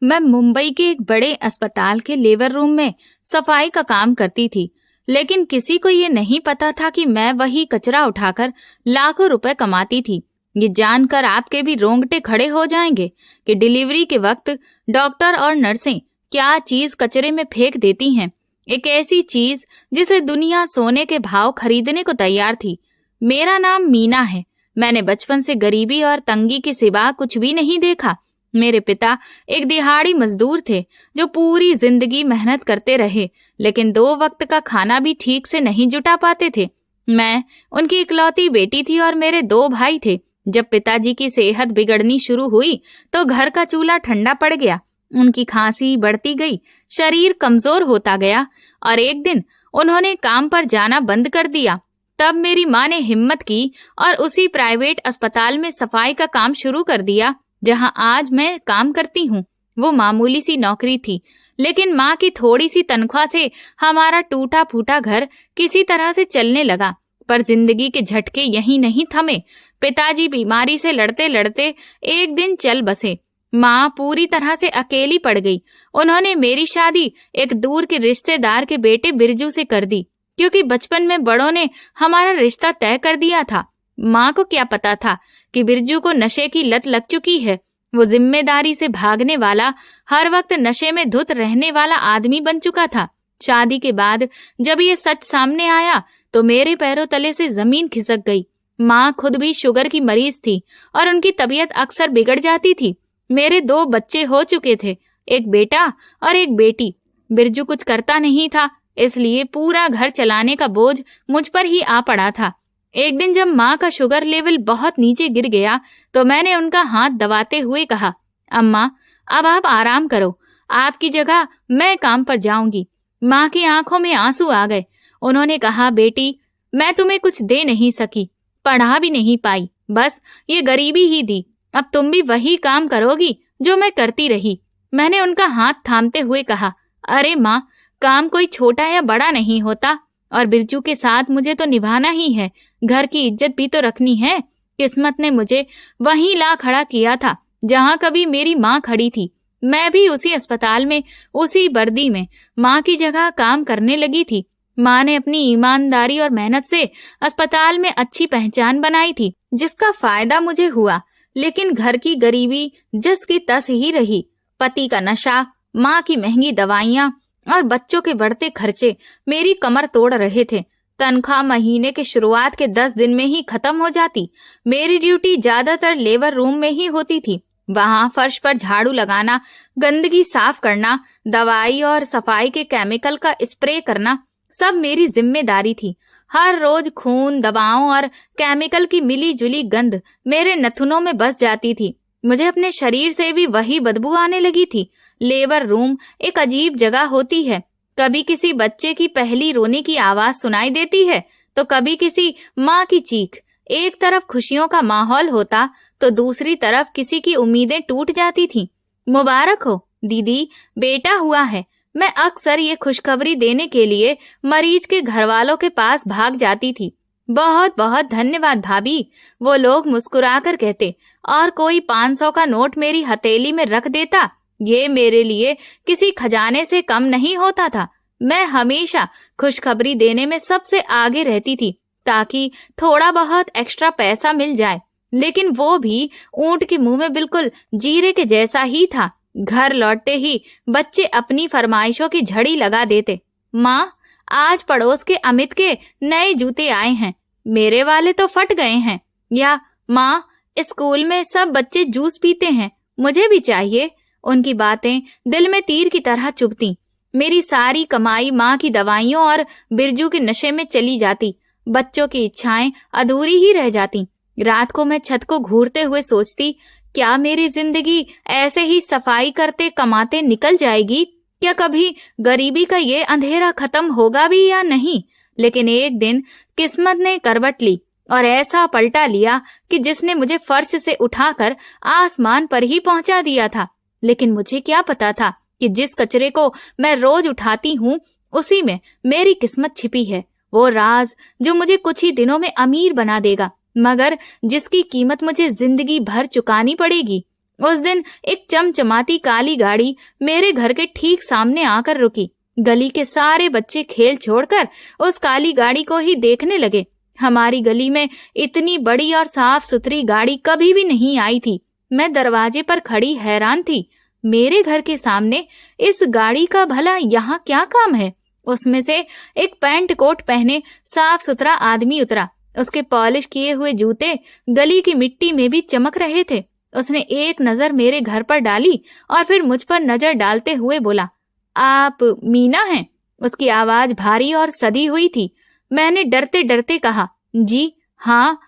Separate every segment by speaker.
Speaker 1: मैं मुंबई के एक बड़े अस्पताल के लेबर रूम में सफाई का काम करती थी, लेकिन किसी को ये नहीं पता था कि मैं वही कचरा उठाकर लाखों रुपए कमाती थी। ये जानकर आपके भी रोंगटे खड़े हो जाएंगे कि डिलीवरी के वक्त डॉक्टर और नर्सें क्या चीज कचरे में फेंक देती हैं। एक ऐसी चीज जिसे दुनिया सोने के भाव खरीदने को तैयार थी। मेरा नाम मीना है। मैंने बचपन से गरीबी और तंगी के सिवा कुछ भी नहीं देखा। मेरे पिता एक दिहाड़ी मजदूर थे जो पूरी जिंदगी मेहनत करते रहे, लेकिन 2 वक्त का खाना भी ठीक से नहीं जुटा पाते थे। मैं उनकी इकलौती बेटी थी और मेरे 2 भाई थे। जब पिताजी की सेहत बिगड़नी शुरू हुई तो घर का चूल्हा ठंडा पड़ गया। उनकी खांसी बढ़ती गई, शरीर कमजोर होता गया और एक दिन उन्होंने काम पर जाना बंद कर दिया। तब मेरी माँ ने हिम्मत की और उसी प्राइवेट अस्पताल में सफाई का काम शुरू कर दिया जहां आज मैं काम करती हूँ। वो मामूली सी नौकरी थी, लेकिन माँ की थोड़ी सी तनख्वाह से हमारा टूटा फूटा घर किसी तरह से चलने लगा। पर जिंदगी के झटके यहीं नहीं थमे। पिताजी बीमारी से लड़ते लड़ते एक दिन चल बसे। माँ पूरी तरह से अकेली पड़ गई। उन्होंने मेरी शादी एक दूर के रिश्तेदार के बेटे बिरजू से कर दी, क्योंकि बचपन में बड़ों ने हमारा रिश्ता तय कर दिया था। माँ को क्या पता था कि बिरजू को नशे की लत लग चुकी है। वो जिम्मेदारी से भागने वाला, हर वक्त नशे में धुत रहने वाला आदमी बन चुका था। शादी के बाद जब ये सच सामने आया तो मेरे पैरों तले से जमीन खिसक गई। माँ खुद भी शुगर की मरीज थी और उनकी तबीयत अक्सर बिगड़ जाती थी। मेरे 2 बच्चे हो चुके थे, एक बेटा और एक बेटी। बिरजू कुछ करता नहीं था, इसलिए पूरा घर चलाने का बोझ मुझ पर ही आ पड़ा था। एक दिन जब माँ का शुगर लेवल बहुत नीचे गिर गया तो मैंने उनका हाथ दबाते हुए कहा, अम्मा अब आप आराम करो, आपकी जगह मैं काम पर जाऊंगी। माँ की आंखों में आंसू आ गए। उन्होंने कहा, बेटी मैं तुम्हें कुछ दे नहीं सकी, पढ़ा भी नहीं पाई, बस ये गरीबी ही दी। अब तुम भी वही काम करोगी जो मैं करती रही। मैंने उनका हाथ थामते हुए कहा, अरे माँ, काम कोई छोटा या बड़ा नहीं होता और बिरजू के साथ मुझे तो निभाना ही है, घर की इज्जत भी तो रखनी है। किस्मत ने मुझे वहीं ला खड़ा किया था जहां कभी मेरी माँ खड़ी थी। मैं भी उसी अस्पताल में, उसी वर्दी में माँ की जगह काम करने लगी थी। माँ ने अपनी ईमानदारी और मेहनत से अस्पताल में अच्छी पहचान बनाई थी, जिसका फायदा मुझे हुआ। लेकिन घर की गरीबी जस की तस ही रही। पति का नशा, माँ की महंगी दवाइयाँ और बच्चों के बढ़ते खर्चे मेरी कमर तोड़ रहे थे। तनख्वाह महीने के शुरुआत के 10 दिन में ही खत्म हो जाती। मेरी ड्यूटी ज्यादातर लेबर रूम में ही होती थी। वहां फर्श पर झाड़ू लगाना, गंदगी साफ करना, दवाई और सफाई के केमिकल का स्प्रे करना सब मेरी जिम्मेदारी थी। हर रोज खून, दवाओं और केमिकल की मिली जुली गंध मेरे नथुनों में बस जाती थी। मुझे अपने शरीर से भी वही बदबू आने लगी थी। लेबर रूम एक अजीब जगह होती है। कभी किसी बच्चे की पहली रोने की आवाज सुनाई देती है तो कभी किसी माँ की चीख। एक तरफ खुशियों का माहौल होता तो दूसरी तरफ किसी की उम्मीदें टूट जाती थीं। मुबारक हो दीदी, बेटा हुआ है। मैं अक्सर ये खुशखबरी देने के लिए मरीज के घर वालों के पास भाग जाती थी। बहुत बहुत धन्यवाद भाभी, वो लोग मुस्कुराकर कहते, और कोई 500 का नोट मेरी हथेली में रख देता। ये मेरे लिए किसी खजाने से कम नहीं होता था। मैं हमेशा खुशखबरी देने में सबसे आगे रहती थी ताकि थोड़ा बहुत एक्स्ट्रा पैसा मिल जाए, लेकिन वो भी ऊंट के मुंह में बिल्कुल जीरे के जैसा ही था। घर लौटते ही बच्चे अपनी फरमाइशों की झड़ी लगा देते। माँ, आज पड़ोस के अमित के नए जूते आए हैं, मेरे वाले तो फट गए हैं। या माँ, स्कूल में सब बच्चे जूस पीते हैं, मुझे भी चाहिए। उनकी बातें दिल में तीर की तरह चुभती। मेरी सारी कमाई माँ की दवाइयों और बिरजू के नशे में चली जाती। बच्चों की इच्छाएं अधूरी ही रह जाती। रात को मैं छत को घूरते हुए सोचती, क्या मेरी जिंदगी ऐसे ही सफाई करते कमाते निकल जाएगी? क्या कभी गरीबी का ये अंधेरा खत्म होगा भी या नहीं? लेकिन एक दिन किस्मत ने करवट ली और ऐसा पलटा लिया कि जिसने मुझे फर्श से उठाकर आसमान पर ही पहुंचा दिया था। लेकिन मुझे क्या पता था कि जिस कचरे को मैं रोज उठाती हूँ उसी में मेरी किस्मत छिपी है। वो राज जो मुझे कुछ ही दिनों में अमीर बना देगा, मगर जिसकी कीमत मुझे जिंदगी भर चुकानी पड़ेगी। उस दिन एक चमचमाती काली गाड़ी मेरे घर के ठीक सामने आकर रुकी। गली के सारे बच्चे खेल छोड़कर उस काली गाड़ी को ही देखने लगे। हमारी गली में इतनी बड़ी और साफ सुथरी गाड़ी कभी भी नहीं आई थी। मैं दरवाजे पर खड़ी हैरान थी। मेरे घर के सामने इस गाड़ी का भला यहाँ क्या काम है? उसमें से एक पैंट कोट पहने साफ सुथरा आदमी उतरा। उसके पॉलिश किए हुए जूते गली की मिट्टी में भी चमक रहे थे। उसने एक नजर मेरे घर पर डाली और फिर मुझ पर नजर डालते हुए बोला, आप मीना हैं? उसकी आवाज भारी और सधी हुई थी। मैंने डरते डरते कहा, जी हाँ,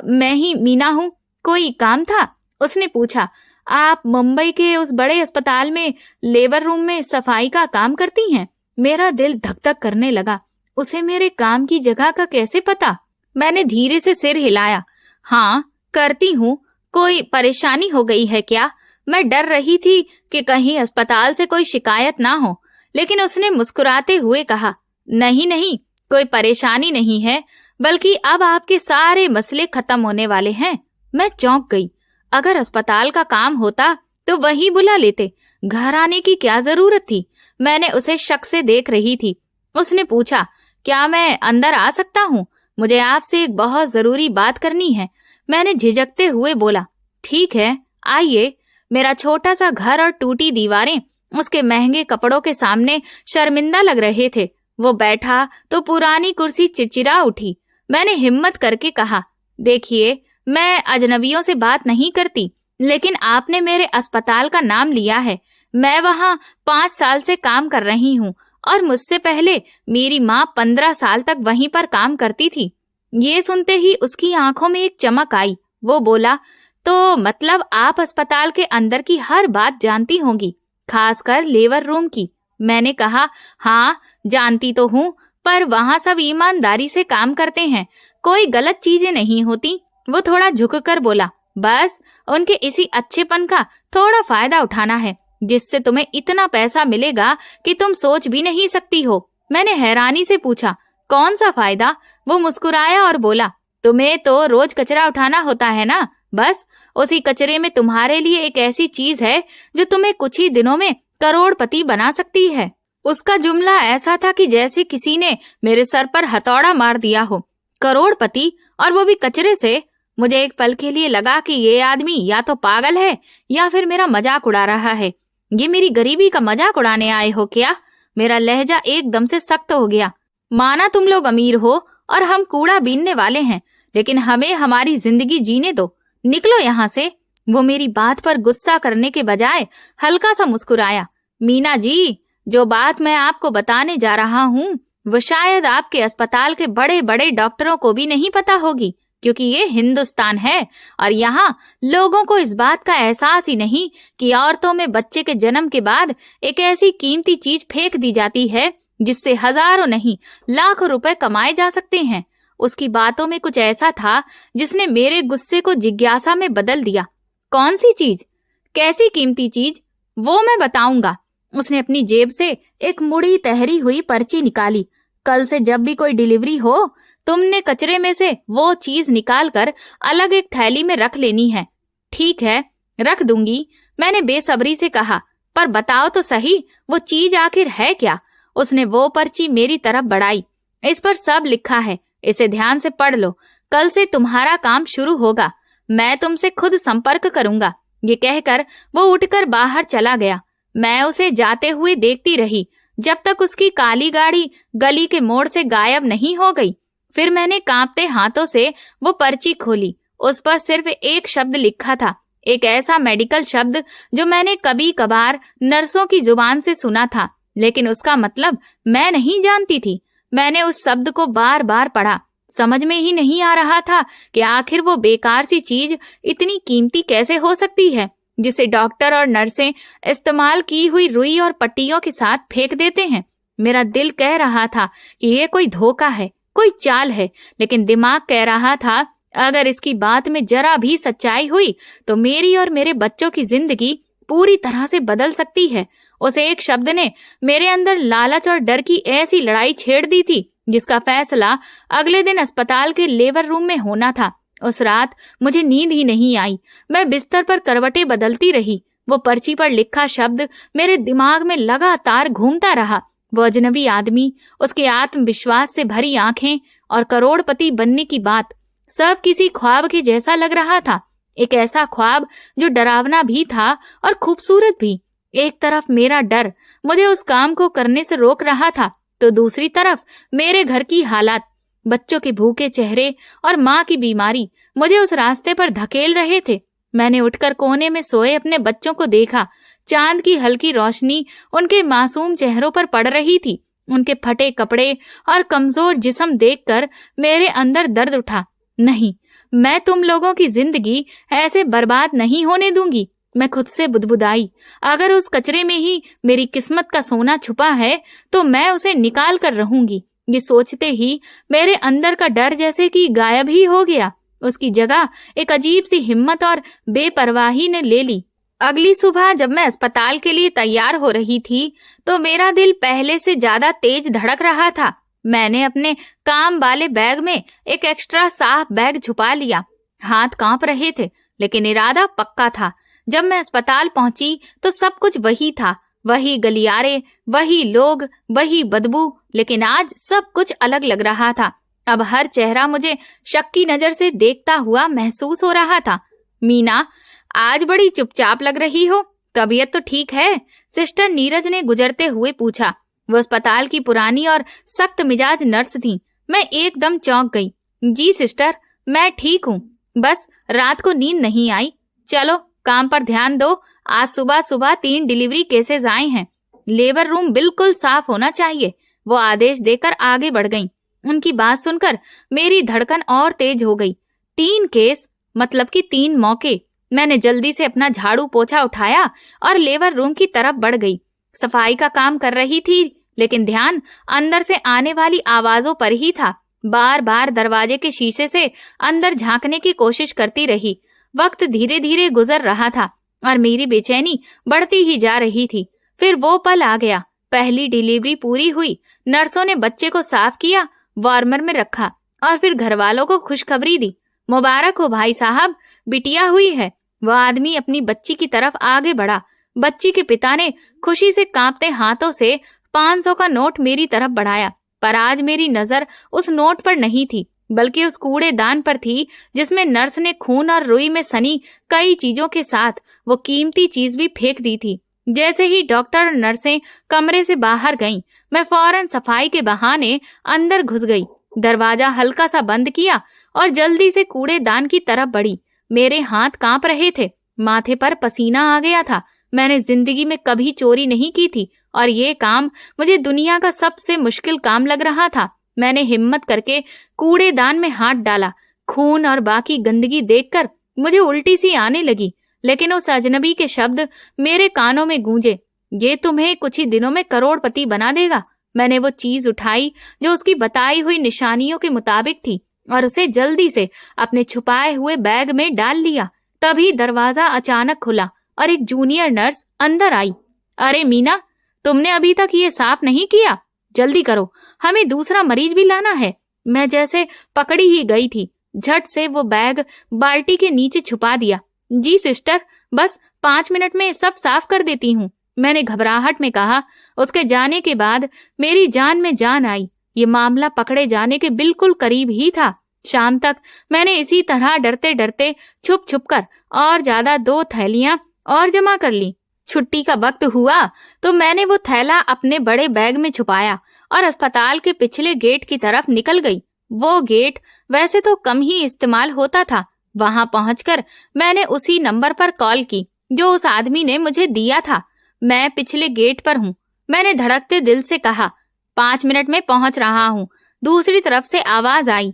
Speaker 1: मैं ही मीना हूँ। कोई काम था? उसने पूछा। आप मुंबई के उस बड़े अस्पताल में लेबर रूम में सफाई का काम करती हैं? मेरा दिल धक धक करने लगा। उसे मेरे काम की जगह का कैसे पता? मैंने धीरे से सिर हिलाया। हाँ, करती हूँ। कोई परेशानी हो गई है क्या? मैं डर रही थी कि कहीं अस्पताल से कोई शिकायत ना हो, लेकिन उसने मुस्कुराते हुए कहा, नहीं नहीं, कोई परेशानी नहीं है, बल्कि अब आपके सारे मसले खत्म होने वाले हैं। मैं चौंक गई। अगर अस्पताल का काम होता तो वही बुला लेते, घर आने की क्या जरूरत थी? मैंने उसे शक से देख रही थी। उसने पूछा, क्या मैं अंदर आ सकता हूँ? मुझे आपसे एक बहुत जरूरी बात करनी है। मैंने झिझकते हुए बोला, ठीक है, आइए। मेरा छोटा सा घर और टूटी दीवारें उसके महंगे कपड़ों के सामने शर्मिंदा लग रहे थे। वो बैठा तो पुरानी कुर्सी चिरचिरा उठी। मैंने हिम्मत करके कहा, देखिए, मैं अजनबियों से बात नहीं करती, लेकिन आपने मेरे अस्पताल का नाम लिया है। मैं वहाँ 5 साल से काम कर रही हूँ और मुझसे पहले मेरी माँ 15 साल तक वहीं पर काम करती थी। ये सुनते ही उसकी आंखों में एक चमक आई। वो बोला, तो मतलब आप अस्पताल के अंदर की हर बात जानती होंगी, खासकर लेबर रूम की? मैंने कहा, हाँ, जानती तो हूँ, पर वहाँ सब ईमानदारी से काम करते हैं, कोई गलत चीजें नहीं होती। वो थोड़ा झुककर बोला, बस उनके इसी अच्छेपन का थोड़ा फायदा उठाना है, जिससे तुम्हें इतना पैसा मिलेगा कि तुम सोच भी नहीं सकती हो। मैंने हैरानी से पूछा, कौन सा फायदा? वो मुस्कुराया और बोला, तुम्हें तो रोज कचरा उठाना होता है ना, बस उसी कचरे में तुम्हारे लिए एक ऐसी चीज है जो तुम्हें कुछ ही दिनों में करोड़पति बना सकती है। उसका जुमला ऐसा था कि जैसे किसी ने मेरे सर पर हथौड़ा मार दिया हो। करोड़पति, और वो भी कचरे से? मुझे एक पल के लिए लगा कि ये आदमी या तो पागल है या फिर मेरा मजाक उड़ा रहा है। ये मेरी गरीबी का मजाक उड़ाने आए हो क्या? मेरा लहजा एकदम से सख्त हो गया। माना तुम लोग अमीर हो और हम कूड़ा बीनने वाले हैं, लेकिन हमें हमारी जिंदगी जीने दो। निकलो यहाँ से। वो मेरी बात पर गुस्सा करने के बजाय हल्का सा मुस्कुराया। मीना जी, जो बात मैं आपको बताने जा रहा हूँ वो शायद आपके अस्पताल के बड़े बड़े डॉक्टरों को भी नहीं पता होगी, क्योंकि ये हिंदुस्तान है और यहाँ लोगों को इस बात का एहसास ही नहीं कि औरतों में बच्चे के जन्म के बाद एक ऐसी कीमती चीज फेंक दी जाती है जिससे हजारों नहीं लाखों रुपए कमाए जा सकते हैं। उसकी बातों में कुछ ऐसा था जिसने मेरे गुस्से को जिज्ञासा में बदल दिया। कौन सी चीज? कैसी कीमती चीज? वो मैं बताऊंगा। उसने अपनी जेब से एक मुड़ी तहरी हुई पर्ची निकाली। कल से जब भी कोई डिलीवरी हो, तुमने कचरे में से वो चीज निकालकर अलग एक थैली में रख लेनी है। ठीक है, रख दूंगी, मैंने बेसब्री से कहा, पर बताओ तो सही, वो चीज आखिर है क्या? उसने वो पर्ची मेरी तरफ बढ़ाई। इस पर सब लिखा है, इसे ध्यान से पढ़ लो। कल से तुम्हारा काम शुरू होगा, मैं तुमसे खुद संपर्क करूंगा। ये कहकर वो उठकर बाहर चला गया। मैं उसे जाते हुए देखती रही जब तक उसकी काली गाड़ी गली के मोड़ से गायब नहीं हो गई। फिर मैंने कांपते हाथों से वो पर्ची खोली। उस पर सिर्फ एक शब्द लिखा था, एक ऐसा मेडिकल शब्द जो मैंने कभी कभार नर्सों की जुबान से सुना था, लेकिन उसका मतलब मैं नहीं जानती थी। मैंने उस शब्द को बार बार पढ़ा। समझ में ही नहीं आ रहा था कि आखिर वो बेकार सी चीज इतनी कीमती कैसे हो सकती है, जिसे डॉक्टर और नर्सें इस्तेमाल की हुई रुई और पट्टियों के साथ फेंक देते हैं। मेरा दिल कह रहा था कि ये कोई धोखा है, कोई चाल है, लेकिन दिमाग कह रहा था अगर इसकी बात में जरा भी सच्चाई हुई तो मेरी और मेरे बच्चों की जिंदगी पूरी तरह से बदल सकती है। उस एक शब्द ने मेरे अंदर लालच और डर की ऐसी लड़ाई छेड़ दी थी जिसका फैसला अगले दिन अस्पताल के लेबर रूम में होना था। उस रात मुझे नींद ही नहीं आई। मैं बिस्तर पर करवटें बदलती रही। वो पर्ची पर लिखा शब्द मेरे दिमाग में लगातार घूमता रहा। वो अजनबी आदमी, उसके आत्मविश्वास से भरी आंखें और करोड़पति बनने की बात, सब किसी ख्वाब के जैसा लग रहा था। एक ऐसा ख्वाब जो डरावना भी था और खूबसूरत भी। एक तरफ मेरा डर मुझे उस काम को करने से रोक रहा था, तो दूसरी तरफ मेरे घर की हालात, बच्चों के भूखे चेहरे और माँ की बीमारी मुझे उस रास्ते पर धकेल रहे थे। मैंने उठकर कोने में सोए अपने बच्चों को देखा। चांद की हल्की रोशनी उनके मासूम चेहरों पर पड़ रही थी। उनके फटे कपड़े और कमजोर जिस्म देखकर मेरे अंदर दर्द उठा। नहीं, मैं तुम लोगों की जिंदगी ऐसे बर्बाद नहीं होने दूंगी। मैं खुद से बुदबुदाई। अगर उस कचरे में ही मेरी किस्मत का सोना छुपा है तो मैं उसे निकाल कर रहूंगी। ये सोचते ही मेरे अंदर का डर जैसे कि गायब ही हो गया। उसकी जगह एक अजीब सी हिम्मत और बेपरवाही ने ले ली। अगली सुबह जब मैं अस्पताल के लिए तैयार हो रही थी तो मेरा दिल पहले से ज्यादा तेज धड़क रहा था। मैंने अपने काम वाले बैग में एक एक्स्ट्रा साफ बैग छुपा लिया। हाथ कांप रहे थे, लेकिन इरादा पक्का था। जब मैं अस्पताल पहुंची तो सब कुछ वही था। वही गलियारे, वही लोग, वही बदबू, लेकिन आज सब कुछ अलग लग रहा था। अब हर चेहरा मुझे शक की नजर से देखता हुआ महसूस हो रहा था। मीना, आज बड़ी चुपचाप लग रही हो, तबीयत तो ठीक है? सिस्टर नीरज ने गुजरते हुए पूछा। वो अस्पताल की पुरानी और सख्त मिजाज नर्स थी। मैं एकदम चौंक गई। जी सिस्टर, मैं ठीक हूँ, बस रात को नींद नहीं आई। चलो काम पर ध्यान दो। आज सुबह सुबह 3 डिलीवरी केसेस आए हैं। लेबर रूम बिल्कुल साफ होना चाहिए। वो आदेश देकर आगे बढ़ गईं। उनकी बात सुनकर मेरी धड़कन और तेज हो गई। 3 केस मतलब कि 3 मौके। मैंने जल्दी से अपना झाड़ू पोछा उठाया और लेबर रूम की तरफ बढ़ गई। सफाई का काम कर रही थी, लेकिन ध्यान अंदर से आने वाली आवाजों पर ही था। बार बार दरवाजे के शीशे से अंदर झांकने की कोशिश करती रही। वक्त धीरे धीरे गुजर रहा था और मेरी बेचैनी बढ़ती ही जा रही थी। फिर वो पल आ गया। पहली डिलीवरी पूरी हुई। नर्सों ने बच्चे को साफ किया, वार्मर में रखा और फिर घर वालों को खुशखबरी दी। मुबारक हो भाई साहब, बिटिया हुई है। वह आदमी अपनी बच्ची की तरफ आगे बढ़ा। बच्ची के पिता ने खुशी से कांपते हाथों से 500 का नोट मेरी तरफ बढ़ाया, पर आज मेरी नजर उस नोट पर नहीं थी, बल्कि उस कूड़ेदान पर थी जिसमें नर्स ने खून और रुई में सनी कई चीजों के साथ वो कीमती चीज भी फेंक दी थी। जैसे ही डॉक्टर और नर्सें कमरे से बाहर गईं, मैं फौरन सफाई के बहाने अंदर घुस गई। दरवाजा हल्का सा बंद किया और जल्दी से कूड़ेदान की तरफ बढ़ी। मेरे हाथ कांप रहे थे, माथे पर पसीना आ गया था। मैंने जिंदगी में कभी चोरी नहीं की थी और ये काम मुझे दुनिया का सबसे मुश्किल काम लग रहा था। मैंने हिम्मत करके कूड़ेदान में हाथ डाला। खून और बाकी गंदगी देखकर मुझे उल्टी सी आने लगी, लेकिन उस अजनबी के शब्द मेरे कानों में गूंजे। ये तुम्हें कुछ ही दिनों में करोड़पति बना देगा। मैंने वो चीज उठाई जो उसकी बताई हुई निशानियों के मुताबिक थी और उसे जल्दी से अपने छुपाए हुए बैग में डाल लिया। तभी दरवाजा अचानक खुला और एक जूनियर नर्स अंदर आई। अरे मीना, तुमने अभी तक ये साफ नहीं किया, जल्दी करो, हमें दूसरा मरीज भी लाना है। मैं जैसे पकड़ी ही गई थी। झट से वो बैग बाल्टी के नीचे छुपा दिया। जी सिस्टर, बस 5 मिनट में सब साफ कर देती हूँ, मैंने घबराहट में कहा। उसके जाने के बाद मेरी जान में जान आई। ये मामला पकड़े जाने के बिल्कुल करीब ही था। शाम तक मैंने इसी तरह डरते डरते छुप छुप कर और ज्यादा 2 थैलियां और जमा कर ली। छुट्टी का वक्त हुआ तो मैंने वो थैला अपने बड़े बैग में छुपाया और अस्पताल के पिछले गेट की तरफ निकल गई। वो गेट वैसे तो कम ही इस्तेमाल होता था। वहां पहुंचकर मैंने उसी नंबर पर कॉल की जो उस आदमी ने मुझे दिया था। मैं पिछले गेट पर हूँ, मैंने धड़कते दिल से कहा। 5 मिनट में पहुंच रहा हूँ। दूसरी तरफ से आवाज आई।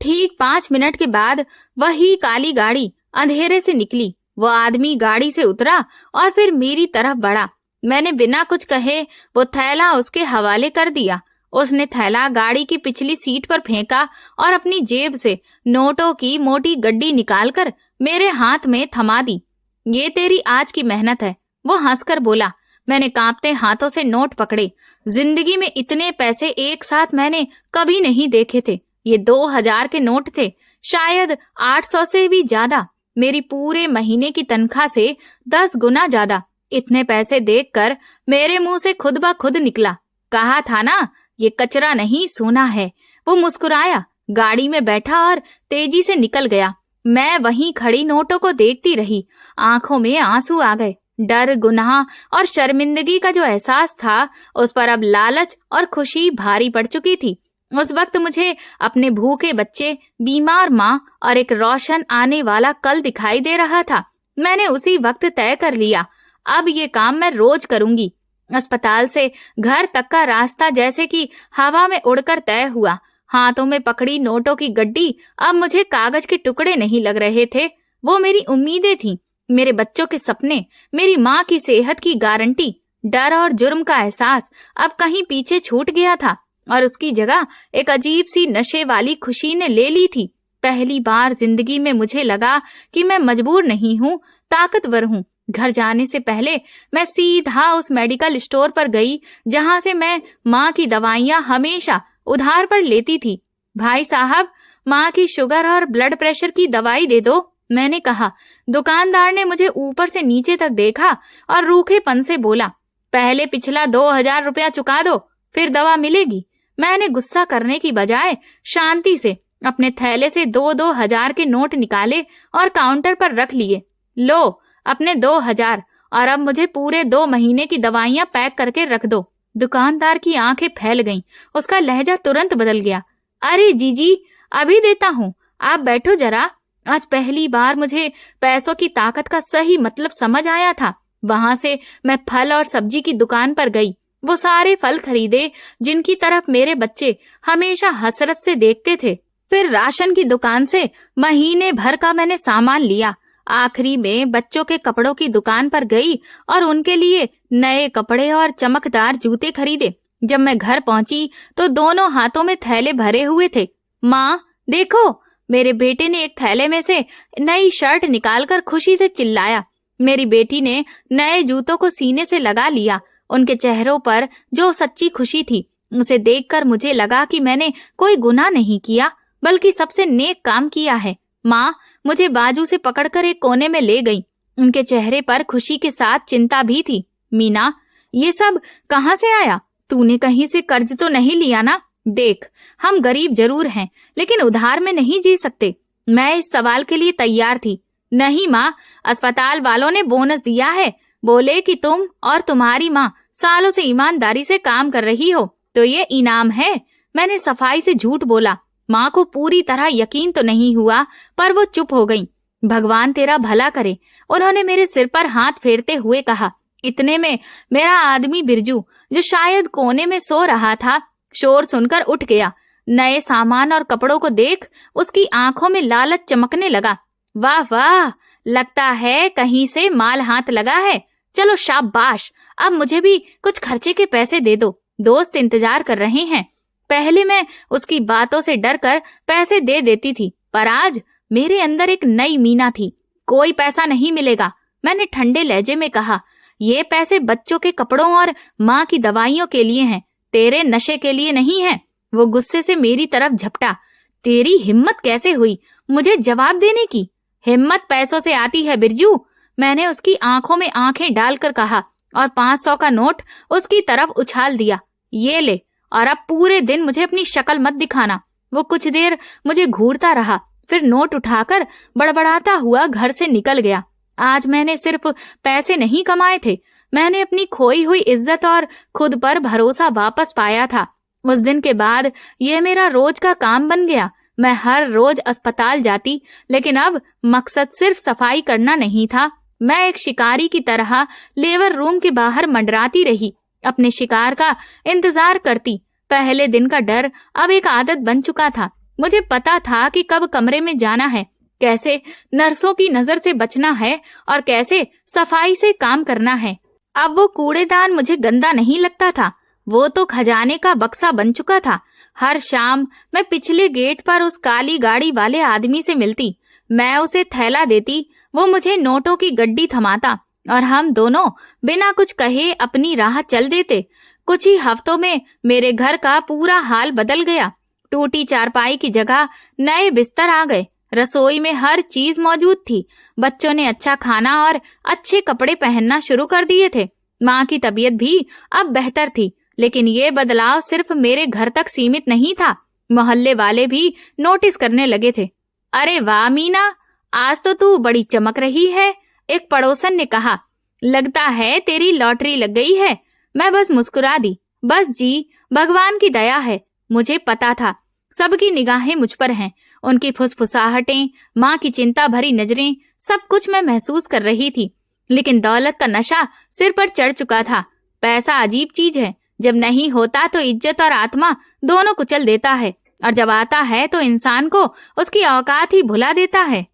Speaker 1: ठीक 5 मिनट के बाद वही काली गाड़ी अंधेरे से निकली। वो आदमी गाड़ी से उतरा और फिर मेरी तरफ बढ़ा। मैंने बिना कुछ कहे वो थैला उसके हवाले कर दिया। उसने थैला गाड़ी की पिछली सीट पर फेंका और अपनी जेब से नोटों की मोटी गड्डी निकालकर मेरे हाथ में थमा दी। ये तेरी आज की मेहनत है, वो हंसकर बोला। मैंने कांपते हाथों से नोट पकड़े। जिंदगी में इतने पैसे एक साथ मैंने कभी नहीं देखे थे। ये 2000 के नोट थे। शायद 800 से भी ज्यादा, मेरी पूरे महीने की तनख्वाह से 10 गुना ज्यादा। इतने पैसे देखकर मेरे मुंह से खुद ब खुद निकला, कहा था ना ये कचरा नहीं सोना है। वो मुस्कुराया, गाड़ी में बैठा और तेजी से निकल गया। मैं वहीं खड़ी नोटों को देखती रही, आंखों में आंसू आ गए। डर, गुनाह और शर्मिंदगी का जो एहसास था, उस पर अब लालच और खुशी भारी पड़ चुकी थी। उस वक्त मुझे अपने भूखे बच्चे, बीमार माँ और एक रोशन आने वाला कल दिखाई दे रहा था। मैंने उसी वक्त तय कर लिया, अब ये काम मैं रोज करूंगी। अस्पताल से घर तक का रास्ता जैसे कि हवा में उड़कर तय हुआ। हाथों में पकड़ी नोटों की गड्डी अब मुझे कागज के टुकड़े नहीं लग रहे थे, वो मेरी उम्मीदें थीं, मेरे बच्चों के सपने, मेरी माँ की सेहत की गारंटी। डर और जुर्म का एहसास अब कहीं पीछे छूट गया था और उसकी जगह एक अजीब सी नशे वाली खुशी ने ले ली थी। पहली बार जिंदगी में मुझे लगा कि मैं मजबूर नहीं हूँ, ताकतवर हूँ। घर जाने से पहले मैं सीधा उस मेडिकल स्टोर पर गई जहाँ से मैं माँ की दवाइयाँ हमेशा उधार पर लेती थी। भाई साहब, माँ की शुगर और ब्लड प्रेशर की दवाई दे दो, मैंने कहा। दुकानदार ने मुझे ऊपर से नीचे तक देखा और रूखेपन से बोला, पहले पिछला 2000 रुपया चुका दो, फिर दवा मिलेगी। मैंने गुस्सा करने की बजाय शांति से अपने थैले से 2-2 हजार के नोट निकाले और काउंटर पर रख लिए। लो अपने 2000, और अब मुझे पूरे 2 महीने की दवाइयां पैक करके रख दो। दुकानदार की आंखें फैल गईं, उसका लहजा तुरंत बदल गया। अरे जीजी, अभी देता हूँ, आप बैठो जरा। आज पहली बार मुझे पैसों की ताकत का सही मतलब समझ आया था। वहां से मैं फल और सब्जी की दुकान पर गई, वो सारे फल खरीदे जिनकी तरफ मेरे बच्चे हमेशा हसरत से देखते थे। फिर राशन की दुकान से महीने भर का मैंने सामान लिया। आखिरी में बच्चों के कपड़ों की दुकान पर गई और उनके लिए नए कपड़े और चमकदार जूते खरीदे। जब मैं घर पहुंची तो दोनों हाथों में थैले भरे हुए थे। माँ देखो, मेरे बेटे ने एक थैले में से नई शर्ट निकालकर खुशी से चिल्लाया। मेरी बेटी ने नए जूतों को सीने से लगा लिया। उनके चेहरों पर जो सच्ची खुशी थी, उसे देखकर मुझे लगा कि मैंने कोई गुनाह नहीं किया, बल्कि सबसे नेक काम किया है। माँ मुझे बाजू से पकड़कर एक कोने में ले गई। उनके चेहरे पर खुशी के साथ चिंता भी थी। मीना, ये सब कहाँ से आया? तूने कहीं से कर्ज तो नहीं लिया ना? देख, हम गरीब जरूर हैं, लेकिन उधार में नहीं जी सकते। मैं इस सवाल के लिए तैयार थी। नहीं माँ, अस्पताल वालों ने बोनस दिया है, बोले कि तुम और तुम्हारी माँ सालों से ईमानदारी से काम कर रही हो, तो ये इनाम है। मैंने सफाई से झूठ बोला। माँ को पूरी तरह यकीन तो नहीं हुआ, पर वो चुप हो गई। भगवान तेरा भला करे, उन्होंने मेरे सिर पर हाथ फेरते हुए कहा। इतने में मेरा आदमी बिरजू, जो शायद कोने में सो रहा था, शोर सुनकर उठ गया। नए सामान और कपड़ों को देख उसकी आंखों में लालच चमकने लगा। वाह वाह, लगता है कहीं से माल हाथ लगा है। चलो शाबाश, अब मुझे भी कुछ खर्चे के पैसे दे दो, दोस्त इंतजार कर रहे हैं। पहले मैं उसकी बातों से डरकर पैसे दे देती थी, पर आज मेरे अंदर एक नई मीना थी। कोई पैसा नहीं मिलेगा, मैंने ठंडे लहजे में कहा। ये पैसे बच्चों के कपड़ों और माँ की दवाइयों के लिए हैं, तेरे नशे के लिए नहीं है। वो गुस्से से मेरी तरफ झपटा। तेरी हिम्मत कैसे हुई मुझे जवाब देने की? हिम्मत पैसों से आती है बिरजू, मैंने उसकी आंखों में आंखें डालकर कहा और 500 का नोट उसकी तरफ उछाल दिया। ये ले, और अब पूरे दिन मुझे अपनी शक्ल मत दिखाना। वो कुछ देर मुझे घूरता रहा, फिर नोट उठाकर बड़बड़ाता हुआ घर से निकल गया। आज मैंने सिर्फ पैसे नहीं कमाए थे, मैंने अपनी खोई हुई इज्जत और खुद पर भरोसा वापस पाया था। उस दिन के बाद ये मेरा रोज का काम बन गया। मैं हर रोज अस्पताल जाती, लेकिन अब मकसद सिर्फ सफाई करना नहीं था। मैं एक शिकारी की तरह लेबर रूम के बाहर मंडराती रही, अपने शिकार का इंतजार करती। पहले दिन का डर अब एक आदत बन चुका था। मुझे पता था कि कब कमरे में जाना है, कैसे नर्सों की नजर से बचना है और कैसे सफाई से काम करना है। अब वो कूड़ेदान मुझे गंदा नहीं लगता था, वो तो खजाने का बक्सा बन चुका था। हर शाम मैं पिछले गेट पर उस काली गाड़ी वाले आदमी से मिलती। मैं उसे थैला देती, वो मुझे नोटों की गड्डी थमाता और हम दोनों बिना कुछ कहे अपनी राह चल देते। कुछ ही हफ्तों में मेरे घर का पूरा हाल बदल गया। टूटी चारपाई की जगह नए बिस्तर आ गए, रसोई में हर चीज मौजूद थी। बच्चों ने अच्छा खाना और अच्छे कपड़े पहनना शुरू कर दिए थे। माँ की तबीयत भी अब बेहतर थी, लेकिन ये बदलाव सिर्फ मेरे घर तक सीमित नहीं था। मोहल्ले वाले भी नोटिस करने लगे थे। अरे वाह मीना, आज तो तू बड़ी चमक रही है, एक पड़ोसन ने कहा। लगता है तेरी लॉटरी लग गई है। मैं बस मुस्कुरा दी। बस जी, भगवान की दया है। मुझे पता था सबकी निगाहें मुझ पर हैं। उनकी फुसफुसाहटें, माँ की चिंता भरी नजरें, सब कुछ मैं महसूस कर रही थी। लेकिन दौलत का नशा सिर पर चढ़ चुका था। पैसा अजीब चीज है, जब नहीं होता तो इज्जत और आत्मा दोनों कुचल देता है, और जब आता है तो इंसान को उसकी औकात ही भुला देता है।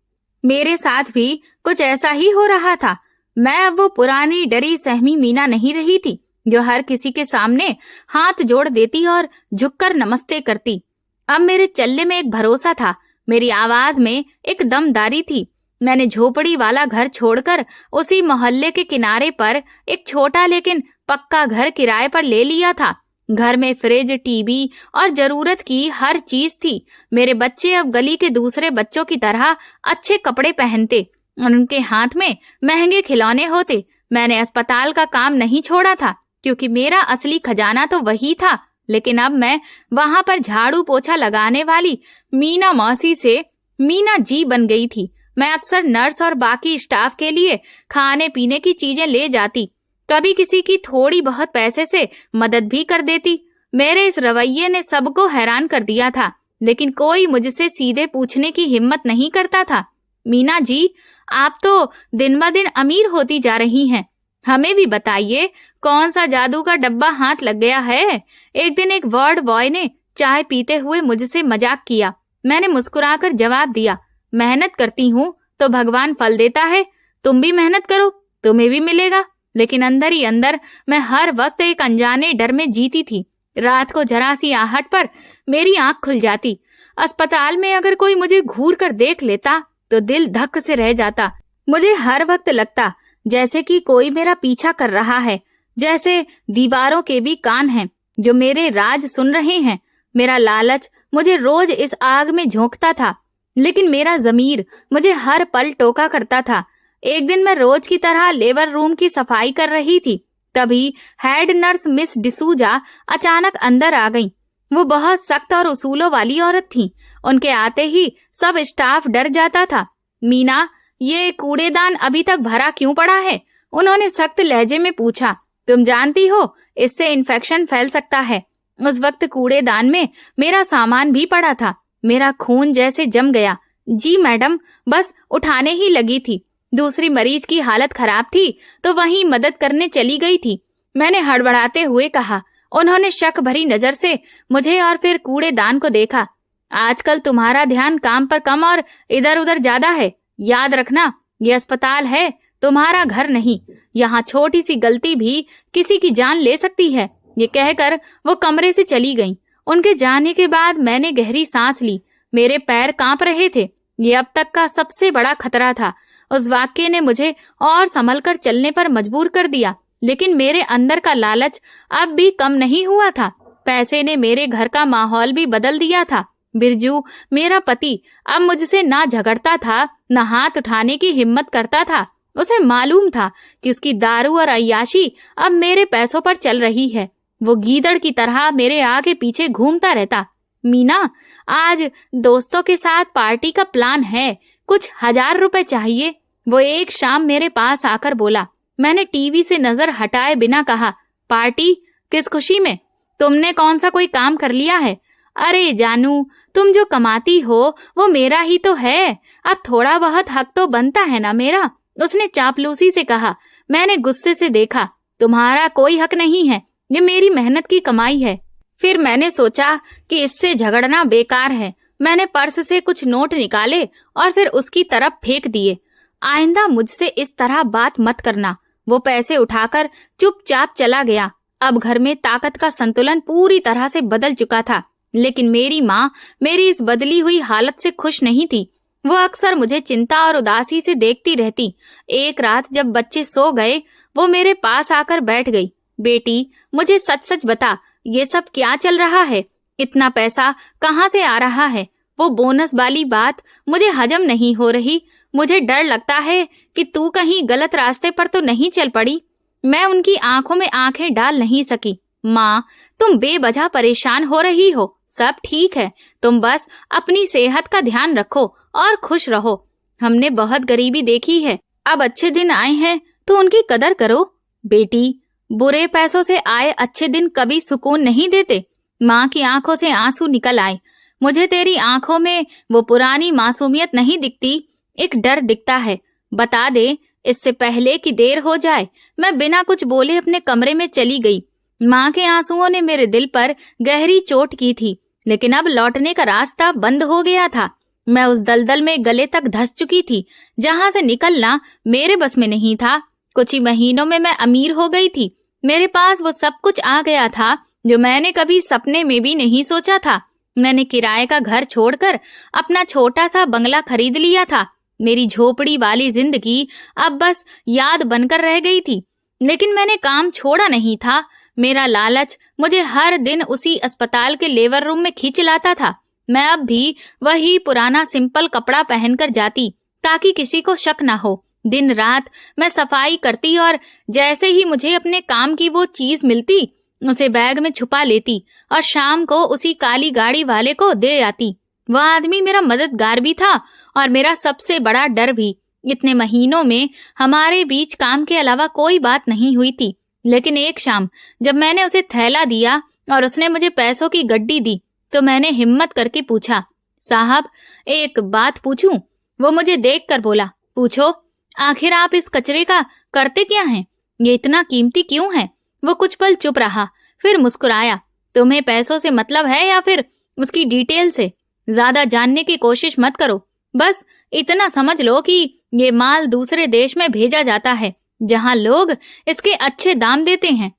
Speaker 1: मेरे साथ भी कुछ ऐसा ही हो रहा था। मैं अब वो पुरानी डरी सहमी मीना नहीं रही थी, जो हर किसी के सामने हाथ जोड़ देती और झुककर नमस्ते करती। अब मेरे चलने में एक भरोसा था, मेरी आवाज में एक दमदारी थी। मैंने झोपड़ी वाला घर छोड़कर उसी मोहल्ले के किनारे पर एक छोटा लेकिन पक्का घर किराए पर ले लिया था। घर में फ्रिज, टीवी और जरूरत की हर चीज थी। मेरे बच्चे अब गली के दूसरे बच्चों की तरह अच्छे कपड़े पहनते और उनके हाथ में महंगे खिलौने होते। मैंने अस्पताल का काम नहीं छोड़ा था, क्योंकि मेरा असली खजाना तो वही था। लेकिन अब मैं वहां पर झाड़ू पोछा लगाने वाली मीना मौसी से मीना जी बन गई थी। मैं अक्सर नर्स और बाकी स्टाफ के लिए खाने पीने की चीजें ले जाती, कभी किसी की थोड़ी बहुत पैसे से मदद भी कर देती। मेरे इस रवैये ने सबको हैरान कर दिया था, लेकिन कोई मुझसे सीधे पूछने की हिम्मत नहीं करता था। मीना जी, आप तो दिन ब दिन अमीर होती जा रही हैं, हमें भी बताइए कौन सा जादू का डब्बा हाथ लग गया है। एक दिन एक वार्ड बॉय ने चाय पीते हुए मुझसे मजाक किया। मैंने मुस्कुराकर जवाब दिया, मेहनत करती हूँ तो भगवान फल देता है। तुम भी मेहनत करो, तुम्हें भी मिलेगा। लेकिन अंदर ही अंदर मैं हर वक्त एक अनजाने डर में जीती थी। रात को जरा सी आहट पर मेरी आंख खुल जाती। अस्पताल में अगर कोई मुझे घूर कर देख लेता तो दिल धक से रह जाता। मुझे हर वक्त लगता जैसे कि कोई मेरा पीछा कर रहा है, जैसे दीवारों के भी कान हैं जो मेरे राज सुन रहे हैं। मेरा लालच मुझे रोज इस आग में झोंकता था, लेकिन मेरा ज़मीर मुझे हर पल टोका करता था। एक दिन मैं रोज की तरह लेबर रूम की सफाई कर रही थी, तभी हेड नर्स मिस डिसूजा अचानक अंदर आ गईं। वो बहुत सख्त और उसूलों वाली औरत थी। उनके आते ही सब स्टाफ डर जाता था। मीना, ये कूड़ेदान अभी तक भरा क्यों पड़ा है? उन्होंने सख्त लहजे में पूछा। तुम जानती हो इससे इन्फेक्शन फैल सकता है। उस वक्त कूड़ेदान में मेरा सामान भी पड़ा था। मेरा खून जैसे जम गया। जी मैडम, बस उठाने ही लगी थी। दूसरी मरीज की हालत खराब थी तो वहीं मदद करने चली गई थी, मैंने हड़बड़ाते हुए कहा। उन्होंने शक भरी नजर से मुझे और फिर कूड़ेदान को देखा। आजकल तुम्हारा ध्यान काम पर कम और इधर उधर ज्यादा है। याद रखना, ये अस्पताल है, तुम्हारा घर नहीं। यहाँ छोटी सी गलती भी किसी की जान ले सकती है। ये कहकर वो कमरे से चली गईं। उनके जाने के बाद मैंने गहरी सांस ली। मेरे पैर कांप रहे थे। ये अब तक का सबसे बड़ा खतरा था। उस वाक्य ने मुझे और संभल कर चलने पर मजबूर कर दिया, लेकिन मेरे अंदर का लालच अब भी कम नहीं हुआ था। पैसे ने मेरे घर का माहौल भी बदल दिया था। बिरजू, मेरा पति, अब मुझसे ना झगड़ता था, न हाथ उठाने की हिम्मत करता था। उसे मालूम था कि उसकी दारू और अय्याशी अब मेरे पैसों पर चल रही है। वो गीदड़ की तरह मेरे आगे पीछे घूमता रहता। मीना, आज दोस्तों के साथ पार्टी का प्लान है, कुछ 1000 रुपए चाहिए। वो एक शाम मेरे पास आकर बोला। मैंने टीवी से नजर हटाए बिना कहा, पार्टी? किस खुशी में? तुमने कौन सा कोई काम कर लिया है? अरे जानू, तुम जो कमाती हो वो मेरा ही तो है। अब थोड़ा बहुत हक तो बनता है ना मेरा, उसने चापलूसी से कहा। मैंने गुस्से से देखा, तुम्हारा कोई हक नहीं है, ये मेरी मेहनत की कमाई है। फिर मैंने सोचा कि इससे झगड़ना बेकार है। मैंने पर्स से कुछ नोट निकाले और फिर उसकी तरफ फेंक दिए। आइंदा मुझसे इस तरह बात मत करना। वो पैसे उठाकर चुपचाप चला गया। अब घर में ताकत का संतुलन पूरी तरह से बदल चुका था, लेकिन मेरी माँ मेरी इस बदली हुई हालत से खुश नहीं थी। वो अक्सर मुझे चिंता और उदासी से देखती रहती। एक रात जब बच्चे सो गए, वो मेरे पास आकर बैठ गई। बेटी, मुझे सच सच बता, ये सब क्या चल रहा है? इतना पैसा कहाँ से आ रहा है? वो बोनस वाली बात मुझे हजम नहीं हो रही। मुझे डर लगता है कि तू कहीं गलत रास्ते पर तो नहीं चल पड़ी। मैं उनकी आंखों में आंखें डाल नहीं सकी। माँ, तुम बेवजह परेशान हो रही हो, सब ठीक है, तुम बस अपनी सेहत का ध्यान रखो और खुश रहो। हमने बहुत गरीबी देखी है, अब अच्छे दिन आए हैं तो उनकी कदर करो। बेटी, बुरे पैसों से आए अच्छे दिन कभी सुकून नहीं देते। माँ की आंखों से आंसू निकल आए। मुझे तेरी आंखों में वो पुरानी मासूमियत नहीं दिखती, एक डर दिखता है। बता दे, इससे पहले कि देर हो जाए। मैं बिना कुछ बोले अपने कमरे में चली गई। माँ के आंसुओं ने मेरे दिल पर गहरी चोट की थी, लेकिन अब लौटने का रास्ता बंद हो गया था। मैं उस दलदल में गले तक धंस चुकी थी, जहां से निकलना मेरे बस में नहीं था। कुछ ही महीनों में मैं अमीर हो गई थी। मेरे पास वो सब कुछ आ गया था जो मैंने कभी सपने में भी नहीं सोचा था। मैंने किराए का घर छोड़कर अपना छोटा सा बंगला खरीद लिया था। मेरी झोपड़ी वाली जिंदगी अब बस याद बनकर रह गई थी। लेकिन मैंने काम छोड़ा नहीं था। मेरा लालच मुझे हर दिन उसी अस्पताल के लेबर रूम में खींच लाता था। मैं अब भी वही पुराना सिंपल कपड़ा पहनकर जाती, ताकि किसी को शक ना हो। दिन रात मैं सफाई करती और जैसे ही मुझे अपने काम की वो चीज मिलती, उसे बैग में छुपा लेती और शाम को उसी काली गाड़ी वाले को दे आती। वह आदमी मेरा मददगार भी था और मेरा सबसे बड़ा डर भी। इतने महीनों में हमारे बीच काम के अलावा कोई बात नहीं हुई थी, लेकिन एक शाम जब मैंने उसे थैला दिया और उसने मुझे पैसों की गड्डी दी, तो मैंने हिम्मत करके पूछा, साहब, एक बात पूछूं? वो मुझे देखकर बोला, पूछो। आखिर आप इस कचरे का करते क्या हैं? ये इतना कीमती क्यों है? वो कुछ पल चुप रहा, फिर मुस्कुराया। तुम्हें पैसों से मतलब है या फिर उसकी डिटेल से? ज्यादा जानने की कोशिश मत करो, बस इतना समझ लो कि ये माल दूसरे देश में भेजा जाता है, जहां लोग इसके अच्छे दाम देते हैं।